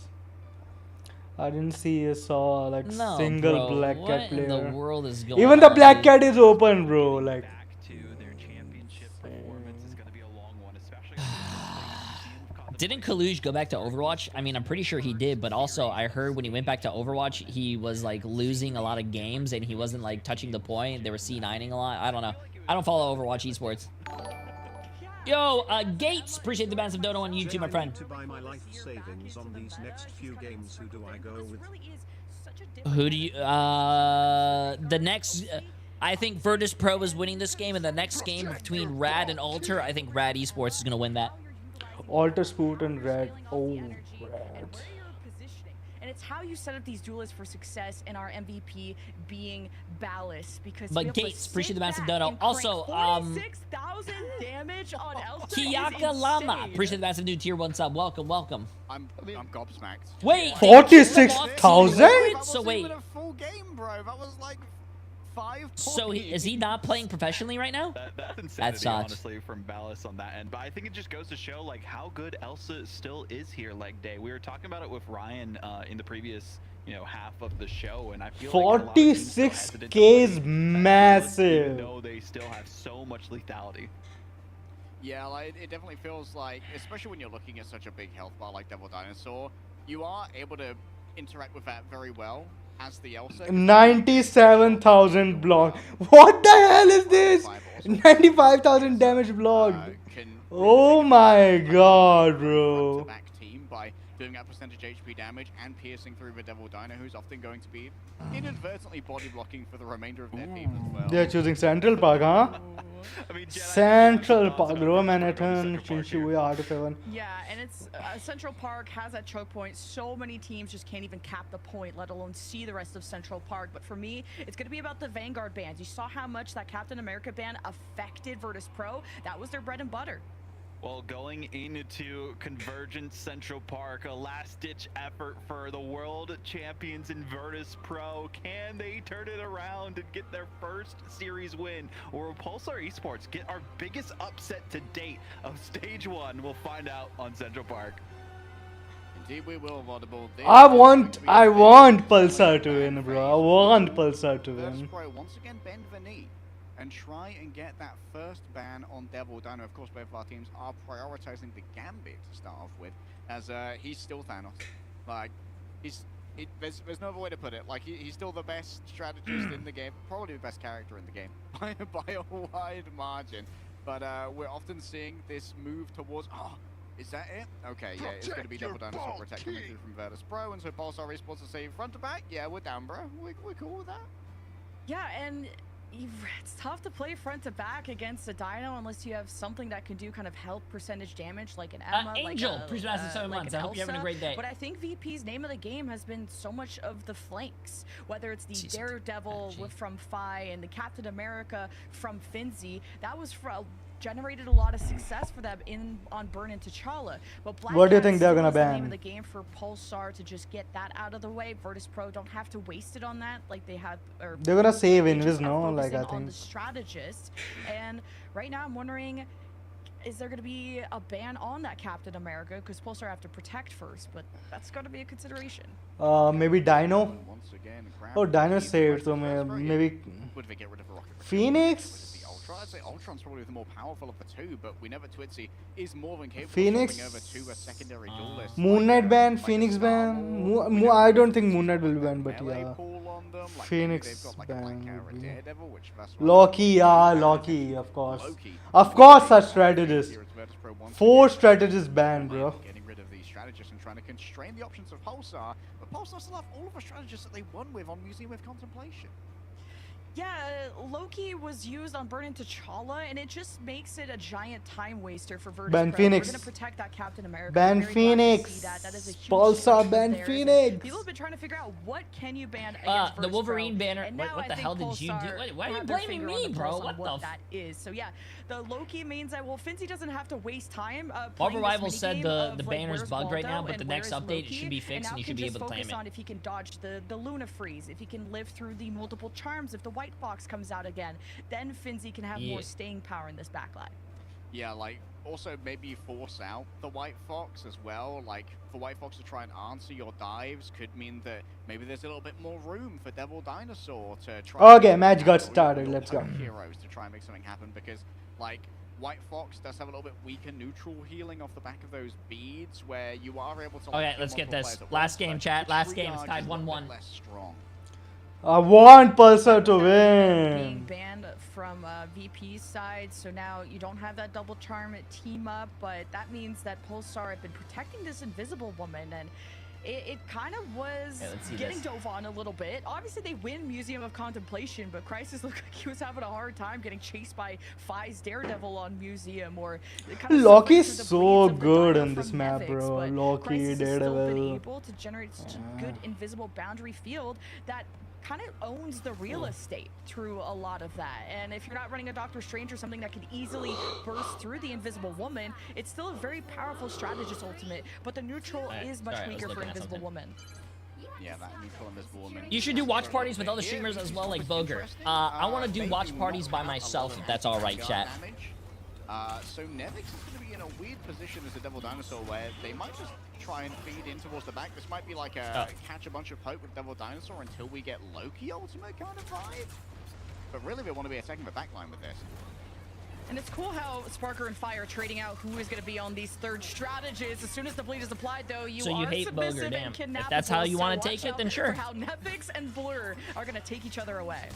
I didn't saw like single bro. Black Cat what player. In the world is going Even the on, Black dude? Cat is open, bro. Like. Back to their championship performance is going to be a long one, especially. Didn't Kaluj go back to Overwatch? I mean, I'm pretty sure he did, but also I heard when he went back to Overwatch, he was like losing a lot of games and he wasn't like touching the point. They were C9ing a lot. I don't know. I don't follow Overwatch esports. Yo, Gates, appreciate the bands of Dodo on YouTube, my friend. To buy my life savings on these next few games, who do I go with? Who do you, the next, I think Virtus Pro is winning this game, and the next game between Rad and Alter, I think Rad Esports is going to win that. Alter, Spoot, and Rad. Oh, Rad. And it's how you set up these duelists for success, and our MVP being Ballast, because but Gates, appreciate the massive dono. Also, 46,000 damage on Elsa. Kiyaka Lama, appreciate the massive new tier 1 sub. Welcome, welcome. I'm gobsmacked. Wait, 46,000? So wait. A full game, bro. That was like 5 points. So is he not playing professionally right now? That's insanity, That sucks. honestly, from Ballast on that end. But I think it just goes to show like how good Elsa still is here leg day. We were talking about it with Ryan in the previous, half of the show, and I feel like a lot of teams still hesitant to 46K play is Ballast, massive. even though they still have so much lethality. Yeah, like, it definitely feels like, especially when you're looking at such a big health bar like Devil Dinosaur, you are able to interact with that very well as the Elsa. 97,000 block. What the hell is this? 95,000 damage blocked. Oh my god, bro. Back team by doing that percentage HP damage and piercing through the Devil Dino, who's often going to be inadvertently body blocking for the remainder of their team as well. They're choosing Central Park, huh? I mean, Jedi, Central Park, bro. Manhattan, Shinshuya, R7. Yeah, and it's Central Park has that choke point. So many teams just can't even cap the point, let alone see the rest of Central Park. But for me, it's going to be about the Vanguard bans. You saw how much that Captain America ban affected Virtus Pro. That was their bread and butter. Well, going into Convergence Central Park, a last-ditch effort for the world champions in Virtus Pro. Can they turn it around and get their first series win? Or will Pulsar Esports get our biggest upset to date of Stage 1? We'll find out on Central Park. Indeed, we will, Audible. I want Pulsar to win, bro. I want Pulsar to Virtus win. Pro once again bend the knee and try and get that first ban on Devil Dino. Of course, both of our teams are prioritizing the Gambit to start off with, as he's still Thanos. Like, there's no other way to put it. Like, he's still the best strategist in the game, probably the best character in the game by a wide margin. But we're often seeing this move towards. Oh, is that it? Okay, yeah, it's going to be Devil Dinosaur Protect coming through from Virtus Pro, and so Pulsar Esports will say front to back. Yeah, we're down, bro. We're cool with that. Yeah, and it's tough to play front to back against a Dino unless you have something that can do kind of health percentage damage like an Emma, Angel, like appreciate the 7 months. I hope you're having a great day. But I think VP's name of the game has been so much of the flanks, whether it's the Daredevil from Fi and the Captain America from Finzi. That was generated a lot of success for them on Burn and T'Challa. But Black What do you Cat think they're gonna still is the name ban? of the game for Pulsar to just get that out of the way. Virtus Pro don't have to waste it on that like they had. Or They're gonna save they just Invis, are no? Like, focusing I on think. the strategist. And right now I'm wondering, is there going to be a ban on that Captain America? Because Pulsar have to protect first, but that's got to be a consideration. Maybe Dino? Once again, Oh, Dino saved, so maybe Would they get rid of a rocket? Phoenix? I'd say Ultron's probably the more powerful of the two, but we know that Twitzy is more than capable Phoenix? of over to a secondary duelist. Moon Knight ban? Phoenix ban? I don't think Moon Knight will ban, but Melee yeah. pool on them, like Phoenix maybe they've got like a ban Black Arrow would be- Daredevil, which that's why- Loki, yeah, Loki, of course. Loki. Of course, a strategist. Here it's Virtus Pro once 4 again. strategists banned, bro. Getting rid of these strategists and trying to constrain the options of Pulsar, but Pulsar still have all of the strategists that they won with on Museum of Contemplation. Yeah, Loki was used on Burn and T'Challa, and it just makes it a giant time waster for Virtus Ban Pro. Phoenix. We're gonna protect that Captain America. Ban Very glad to Phoenix. see that. That is a huge Pulsar push of ban theirs, and Phoenix. People have been trying to figure out what can you ban against The Virtus Wolverine Pro. banner. And What, now what I the think hell did you do? Pulsar Wait, why are you have their blaming finger on me, the bro? pulse on What the? that is. So yeah, the Loki means that Finzi doesn't have to waste time. MARVELRIVALS said the banner's bugged right now, but the next update it should be fixed and you should be able to claim it. On if he can dodge the Luna freeze, if he can live through the multiple charms, if the white box comes out again, then Finzi can have more staying power in this backline. Yeah, like, also maybe force out the White Fox as well. Like, for White Fox to try and answer your dives could mean that maybe there's a little bit more room for Devil Dinosaur to try. Okay, match got started. Let's go. Heroes to try and make something happen because, like, White Fox does have a little bit weaker neutral healing off the back of those beads where you are able to. Okay, let's get this. Last game, chat. Last game. It's tied 1-1. Less strong. I want Pulsar to Being win. banned from VP's side, so now you don't have that double charm team up, but that means that Pulsar had been protecting this invisible woman, and it kind of was getting dove on a little bit. Obviously, they win Museum of Contemplation, but Crisis looked like he was having a hard time getting chased by Fi's Daredevil on Museum, or kind of Loki is so good in this map, bro. Loki, Daredevil. Been able to generate such a good invisible boundary field that kind of owns the real estate through a lot of that. And if you're not running a Doctor Strange or something that could easily burst through the Invisible Woman, it's still a very powerful strategist ultimate, but the neutral is much weaker for Invisible Woman. Yeah, that neutral Invisible Woman. You should do watch parties with other streamers as well, like Boger. I want to do watch parties by myself, if that's all right, chat. So Nevix is going to be in a weird position as a Devil Dinosaur where they might just try and feed in towards the back. This might be like a catch a bunch of poke with Devil Dinosaur until we get Loki ultimate kind of vibe. But really, we want to be attacking the backline with this. And it's cool how Sparker and Fire are trading out who is going to be on these third strategists. As soon as the bleed is applied, though, you So you are hate Boger, submissive damn. and If that's how you want to watch take it, out then sure. for how Nevix and Blur are going to take each other away.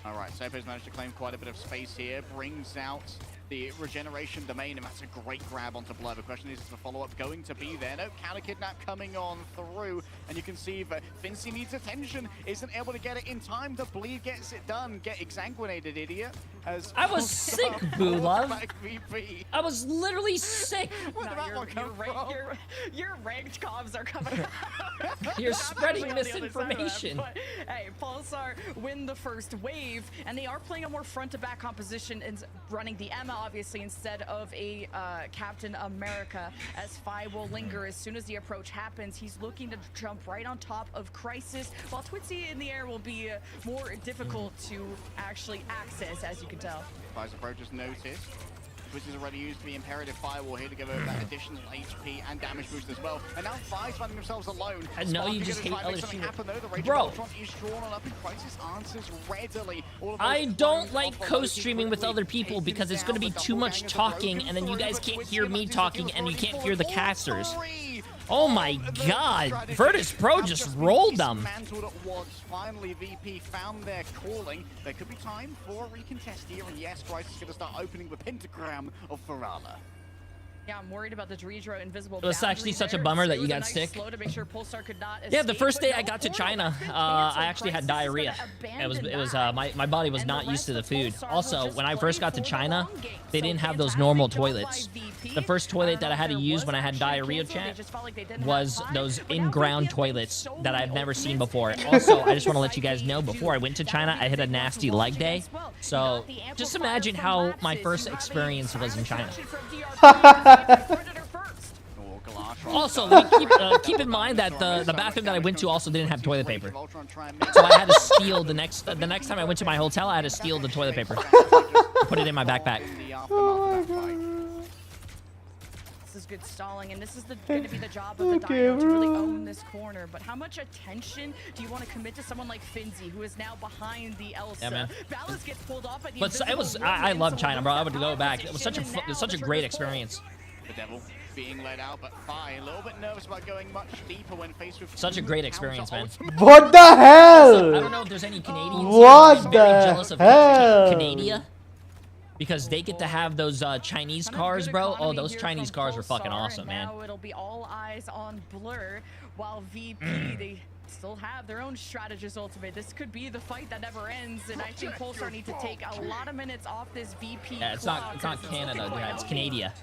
All right, Sepo's managed to claim quite a bit of space here, brings out the regeneration domain, and that's a great grab onto Blur. The question is the follow-up going to be there? No, counter kidnap coming on through, and you can see that Finzi needs attention, isn't able to get it in time. The bleed gets it done. Get exsanguinated, idiot. As I was sick, Boo Love. VP. I was literally sick. Where did that one come from? Your ranked comms are coming out. You're spreading I'm actually on the other side of that, misinformation. but, hey, Pulsar win the first wave, and they are playing a more front-to-back composition and running the Emma, obviously, instead of a Captain America, as Fi will linger as soon as the approach happens. He's looking to jump right on top of Crisis, while Twitzy in the air will be more difficult to actually access, as you can tell. Fi's approach is noticed. Twitch is already used the imperative firewall here to give over that additional HP and damage boost as well. And now Fi's finding themselves alone. I know you just hate other streamers. Bro, is drawn on up and Crisis answers readily. I don't like co-streaming with other people because it's going to be too much talking and then you guys can't hear me talking and you can't hear the casters. Oh my god, Virtus Pro just rolled them. Finally, VP found their calling. There could be time for a recontest here, and yes, Crisis is going to start opening the pentagram of Ferala. Yeah, I'm worried about the Dredro invisible. It was actually such a bummer that you got sick. To make sure Pulsar could not Yeah, the escape, first day but I no, got to Hornet China, has been I canceled. actually had Crisis is diarrhea. gonna It was abandon my body was and not the used to the rest of food. Pulsar Also, will just when I first play got to for the China, long game. they So didn't have those fantastic normal job by toilets. VP. The first toilet that I had to There use was when I had actually diarrhea, canceled. They chat, just felt like they didn't was have time, those but now in-ground VP have toilets so that many I've never seen ultimates, before. and Also, I just now want to let you guys know, before I went to China, I hit a nasty leg day. So just imagine how my first experience was in China. Also, keep in mind that the bathroom that I went to also didn't have toilet paper. So I had to steal the next time I went to my hotel, I had to steal the toilet paper. Put it in my backpack. This is good stalling, and this is going to be the job of the Dino to really own this corner. But how much attention do you want to commit to someone like Finzi, who is now behind the Elsa? Yeah, man. Ballas gets pulled off by the But it was I love China, bro. I would go back. It was such a great experience. The Devil being let out, but Fi a little bit nervous about going much deeper when faced with Such a great experience, man. What the hell? I don't know if there's any Canadians What here. I'm the very jealous of hell? Canada. Because they get to have those Chinese cars, bro. Oh, those Chinese cars are fucking awesome, man. Now it'll be all eyes on Blur, while VP, they still have their own strategist ultimate. This could be the fight that never ends, and I think Pulsar need to take a lot of minutes off this VP. Yeah, it's not Canada, dude. It's Canada.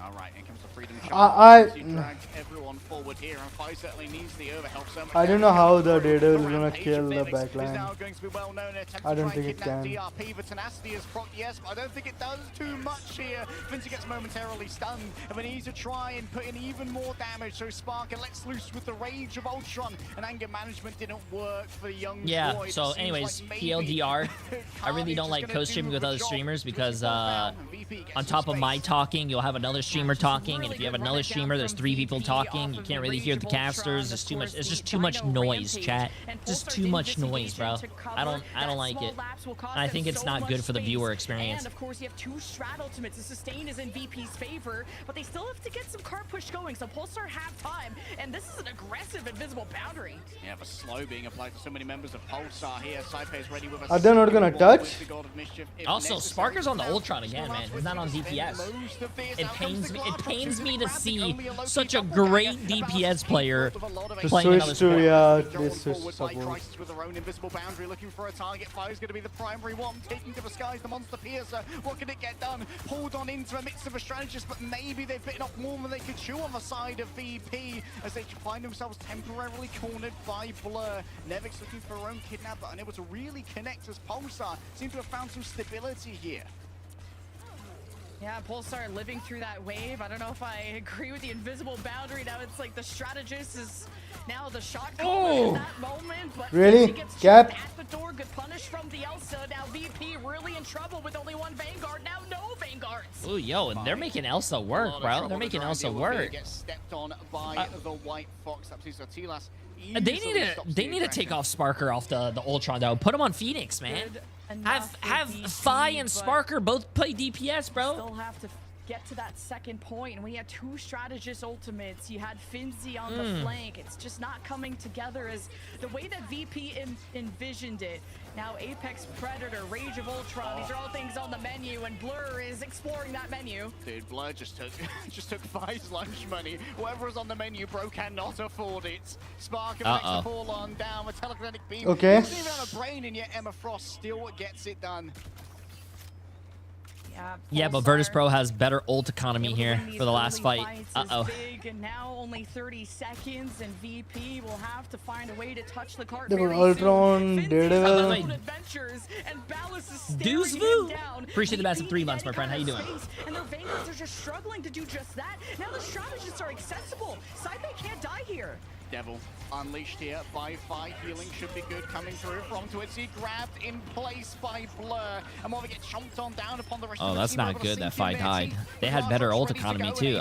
All right, in comes the freedom I everyone forward here, and Fai certainly needs the overhelp. So I don't know how the Dado is gonna kill the is backline. now going to be well known. I don't think it can. DRP, but tenacity is proc, yes, but I don't think it does too much here. Vinci gets momentarily stunned, and we need to try and put in even more damage. So Sparker lets loose with the rage of Ultron, and anger management didn't work for the young Yeah, droid. so anyways, PLDR, I really don't like co-streaming with other streamers because on top of my talking, you'll have another streamer talking, and if you have another streamer, there's 3 people talking. You can't really hear the casters. There's too much. It's just too much noise, chat. Just too much noise, bro. I don't like it. I think it's not good for the viewer experience. And of course, you have 2 strat ultimates. The sustain is in VP's favor, but they still have to get some card push going. So Pulsar have time, and this is an aggressive invisible boundary. Yeah, but slow being applied to so many members of Pulsar here. Saipe is ready with a Are they not gonna touch? Also, Sparker's on the Ultron again, man. He's not on DPS. It pains me to see such a great DPS player playing another sport. This is Crisis with their own invisible boundary, looking for a target. Fire is going to be the primary one, taking to the skies the monster piercer. What can it get done? Pulled on into a mix of a strategist, but maybe they've bitten off more than they could chew on the side of VP as they find themselves temporarily cornered by Blur. Nevix looking for her own kidnap, but unable to really connect as Pulsar seem to have found some stability here. Yeah, Pulsar living through that wave. I don't know if I agree with the invisible boundary. Now it's like the strategist is now the shot caller in that moment. But really? he gets Cap? at the door. Good punish from the Elsa. Now VP really in trouble with only 1 Vanguard. Now no Vanguards. Ooh, yo, and they're making Elsa work, bro. They're making Elsa work. Gets stepped on by the White Fox. They need to take off Sparker off the Ultron though. Put him on Phoenix, man. Have Phi and Sparker both play DPS, bro. Still have to get to that second point, and we had 2 strategist ultimates. You had Finzi on the flank. It's just not coming together as the way that VP envisioned it. Now Apex Predator, Rage of Ultron, these are all things on the menu, and Blur is exploring that menu. Dude, Blur just took Phi's lunch money. Whatever is on the menu, bro cannot afford it. Sparker makes a fall on down, a telekinetic beam. Okay. He doesn't even have a brain, and yet Emma Frost still gets it done. Yeah, but Virtus Pro has better ult economy here for the last fight. Big, and now only 30 seconds, and VP will have to find a way to touch the cart. Ultron, Daredevil. Appreciate the massive 3 months, my friend. How you doing? And their Vanguards are just struggling to do just that. Now the strategists are accessible. Saipe can't die here. Devil unleashed here by Phi. Healing should be good coming through from Twitchy. Grabbed in place by Blur. And while we get chomped on down upon the rest of the team, that's not good that Phi died. They had better ult economy too.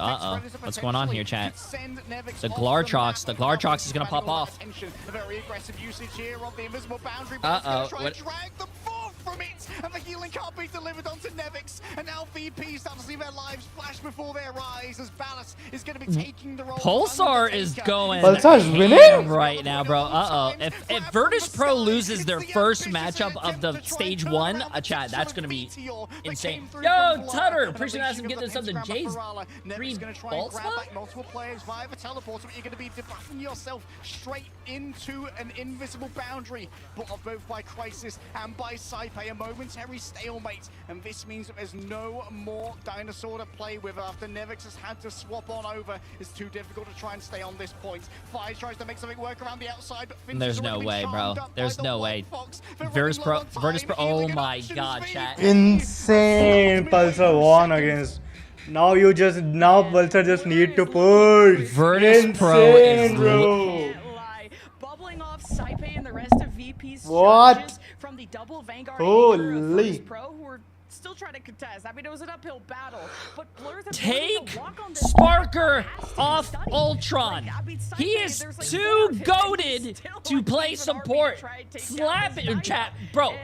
What's going on here, chat? The Glartrox is gonna pop off. A very aggressive usage here of the invisible boundary. What? Drag them forth from it, and the healing can't be delivered onto Nevix. And now VP start to see their lives flash before their eyes as Ballas is going to be taking the role. Pulsar is going winning right now, bro. If Virtus Pro loses their first matchup of the stage 1, chat, that's gonna be insane. Yo, Tutter, appreciate us getting this up to Jay's 3 balls. Multiple players via the teleport, but you're going to be debuffing yourself straight into an invisible boundary, brought both by Crisis and by Saipe. A momentary stalemate, and this means that there's no more dinosaur to play with after Nevix has had to swap on over. It's too difficult to try and stay on this point. Fi tries to make something work around the outside, but there's no way, bro. There's no way. Virtus Pro, oh my god, chat. Insane. Pulsar won against. Now Pulsar just need to push. Virtus Pro is bro. Bubbling off Saipe and the rest of VP's What? From the double Vanguard Holy. Pro who are still trying to contest. I mean, it was an uphill battle, but Blur's take Sparker off Ultron. He is too goated to play support. Slap it in chat, bro.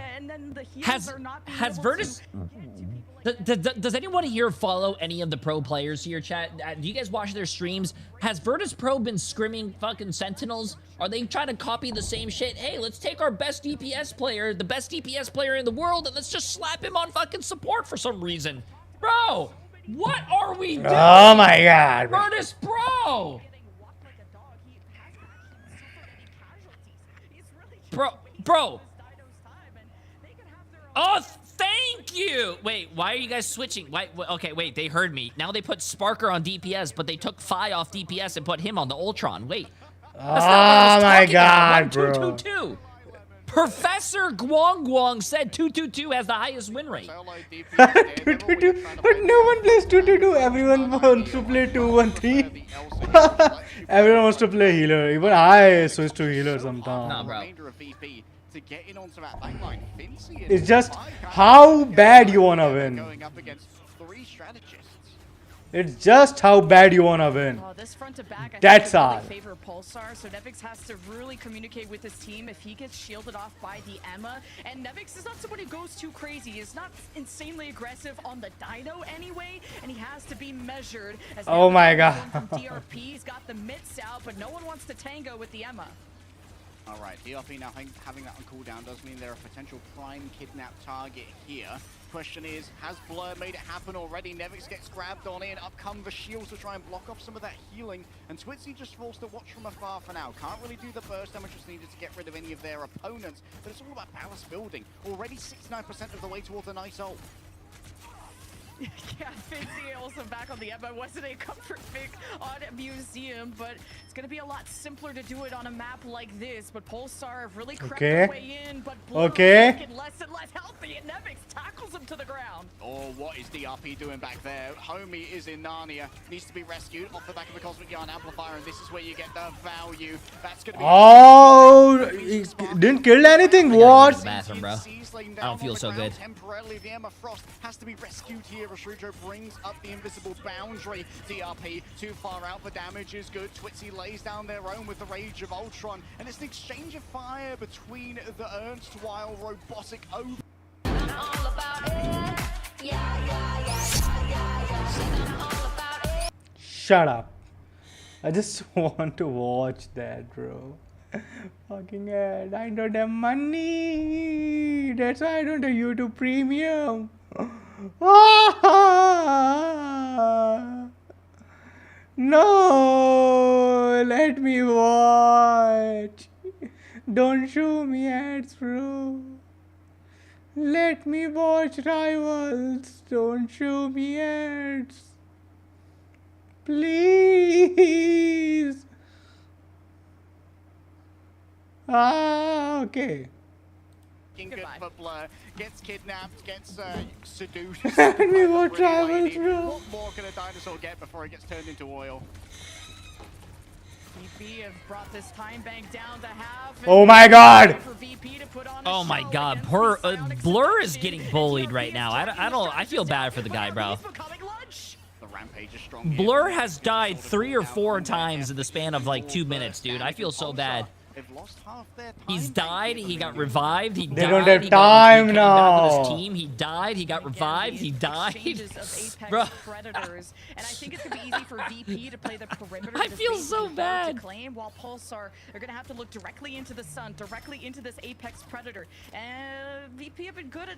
Has Virtus? Does anyone here follow any of the pro players here, chat? Do you guys watch their streams? Has Virtus Pro been scrimming fucking Sentinels? Are they trying to copy the same shit? Hey, let's take our best DPS player, the best DPS player in the world, and let's just slap him on fucking support for some reason. Bro, what are we doing? Oh my god. Virtus Pro! Bro. Oh, thank you. Wait, why are you guys switching? Okay, wait, they heard me. Now they put Sparker on DPS, but they took Phi off DPS and put him on the Ultron. Wait. That's not what I was my talking about. God, bro. 222. Professor Guang said 222 has the highest win rate. 222, but no one plays 222. Everyone wants to play 213. Everyone wants to play healer. Even I switch to healer sometimes. Nah, bro. It's just how bad you wanna win. It's just how bad you wanna win. This front to back, I That's think all. really favor Pulsar, so Nevix has to really communicate with his team if he gets shielded off by the Emma. And Nevix is not someone who goes too crazy. He's not insanely aggressive on the Dino anyway, and he has to be measured. As Oh my Nevix God. from DRP, he's got the mitts out, but no one wants to tango with the Emma. All right, DRP now having that on cooldown does mean they're a potential prime kidnap target here. Question is, has Blur made it happen already? Nevix gets grabbed on in, up come the shields to try and block off some of that healing, and Twitzy just forced to watch from afar for now. Can't really do the burst damage that's needed to get rid of any of their opponents, but it's all about balance building. Already 69% of the way towards a nice ult. Yeah, Fixie also back on the Emma. Wasn't a comfort pick on Museum, but it's going to be a lot simpler to do it on a map like this. But Pulsar have really crept their way in, but Blue is looking less and less healthy, and Nevix tackles him to the ground. Oh, what is DRP doing back there? Homie is in Narnia, needs to be rescued off the back of the Cosmic Yarn Amplifier, and this is where you get the value. That's going to be... Oh, he didn't kill anything. What? Bathroom, bro. I don't feel so good. Temporarily, the Emma Frost has to be rescued here. Rashujo brings up the invisible boundary. DRP too far out, but damage is good. Twitzy lays down their own with the Rage of Ultron, and it's an exchange of fire between the Ernst while robotic over. Shut up. I just want to watch that, bro. Fucking ad. I don't have money. That's why I don't have YouTube Premium. No, let me watch. Don't show me ads, bro. Let me watch Rivals. Don't show me ads. Please. Okay. Good for Blur, gets kidnapped, gets seduced. Let me watch Rivals, bro. What more can a dinosaur get before it gets turned into oil? VP have brought this time bank down to half. Oh my God! Oh my God! Blur is getting bullied right now. I feel bad for the guy, bro. Blur has died 3 or 4 times in the span of like 2 minutes, dude. I feel so bad. He's died. He got revived. He died. They don't have time now. His team. He died. He got revived. He died. Bro. Predators, and I think it's gonna be easy for VP to play the perimeter. I feel so bad. To claim, while Pulsar are gonna have to look directly into the sun, directly into this Apex Predator. And VP have been good at,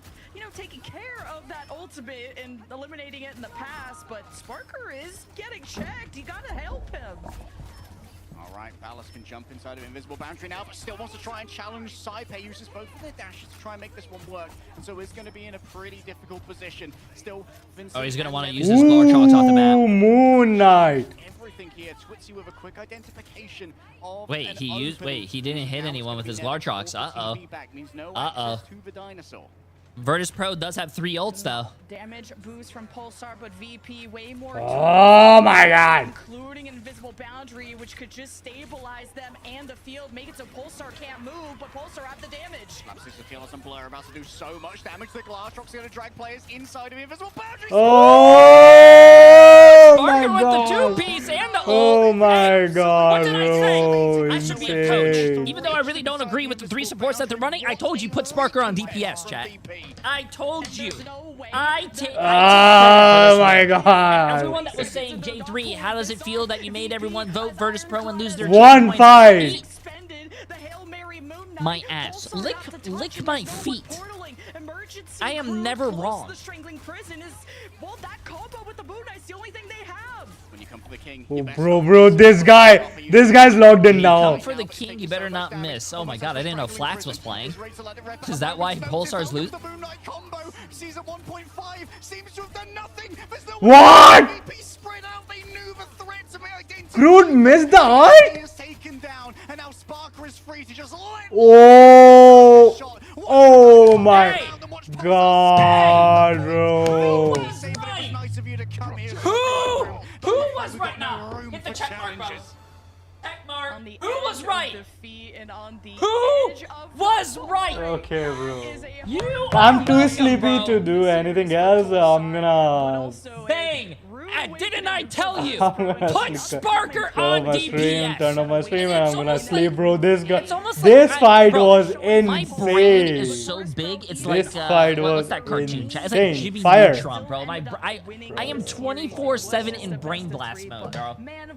taking care of that ultimate and eliminating it in the past. But Sparker is getting checked. You gotta help him. All right, Ballas can jump inside of Invisible Boundary now, but still wants to try and challenge Saipei. Uses both of their dashes to try and make this one work, and so is going to be in a pretty difficult position. Still, Vincent. Oh, he's going to want to use his Glortrox off the map. Moon Knight. Everything here. Twitzy with a quick identification of Wait, he didn't hit anyone with his Glortrox. Uh-oh. Virtus Pro does have 3 ults, though. Damage boost from Pulsar, but VP way more. Oh my God! Including an invisible boundary, which could just stabilize them and the field, make it so Pulsar can't move, but Pulsar have the damage. Lapsus the Killers and Blur about to do so much damage. The Glortrox going to drag players inside of the invisible boundary. Oh my God! God! With the 2-piece and the ult. Oh my God! What did I say? Bro, I should be a coach. Even though I really don't agree with the 3 supports that they're running, I told you put Sparker on DPS, chat. I told you. Oh my God. Everyone that was saying J3, how does it feel that you made everyone vote Virtus Pro and lose their 1-5? My ass. Lick my feet. I am never wrong. Oh, bro, this guy This guy's logged in now. Come for the king, you better not miss. Oh my god, I didn't know Flax was playing. Is that why Pulsar's lose? What? Crude missed the ult? Oh, oh my god, bro. Who was right now? Hit the check mark, bro. Check mark. Who was right? Who was right? Okay, bro. You I'm too welcome, sleepy bro. to do anything else. I'm gonna Bang! Didn't I tell you? I'm gonna Put sleep. Sparker turn on off my stream, DPS. turn off my stream, and It's I'm gonna almost sleep, like- bro. This guy, it's almost this like fight bro, was My brain is insane. so big. It's This like fight was what's that cartoon? Chat? It's like insane. Jimmy Fire. Neutron, bro. I am 24/7 in brain blast mode, bro.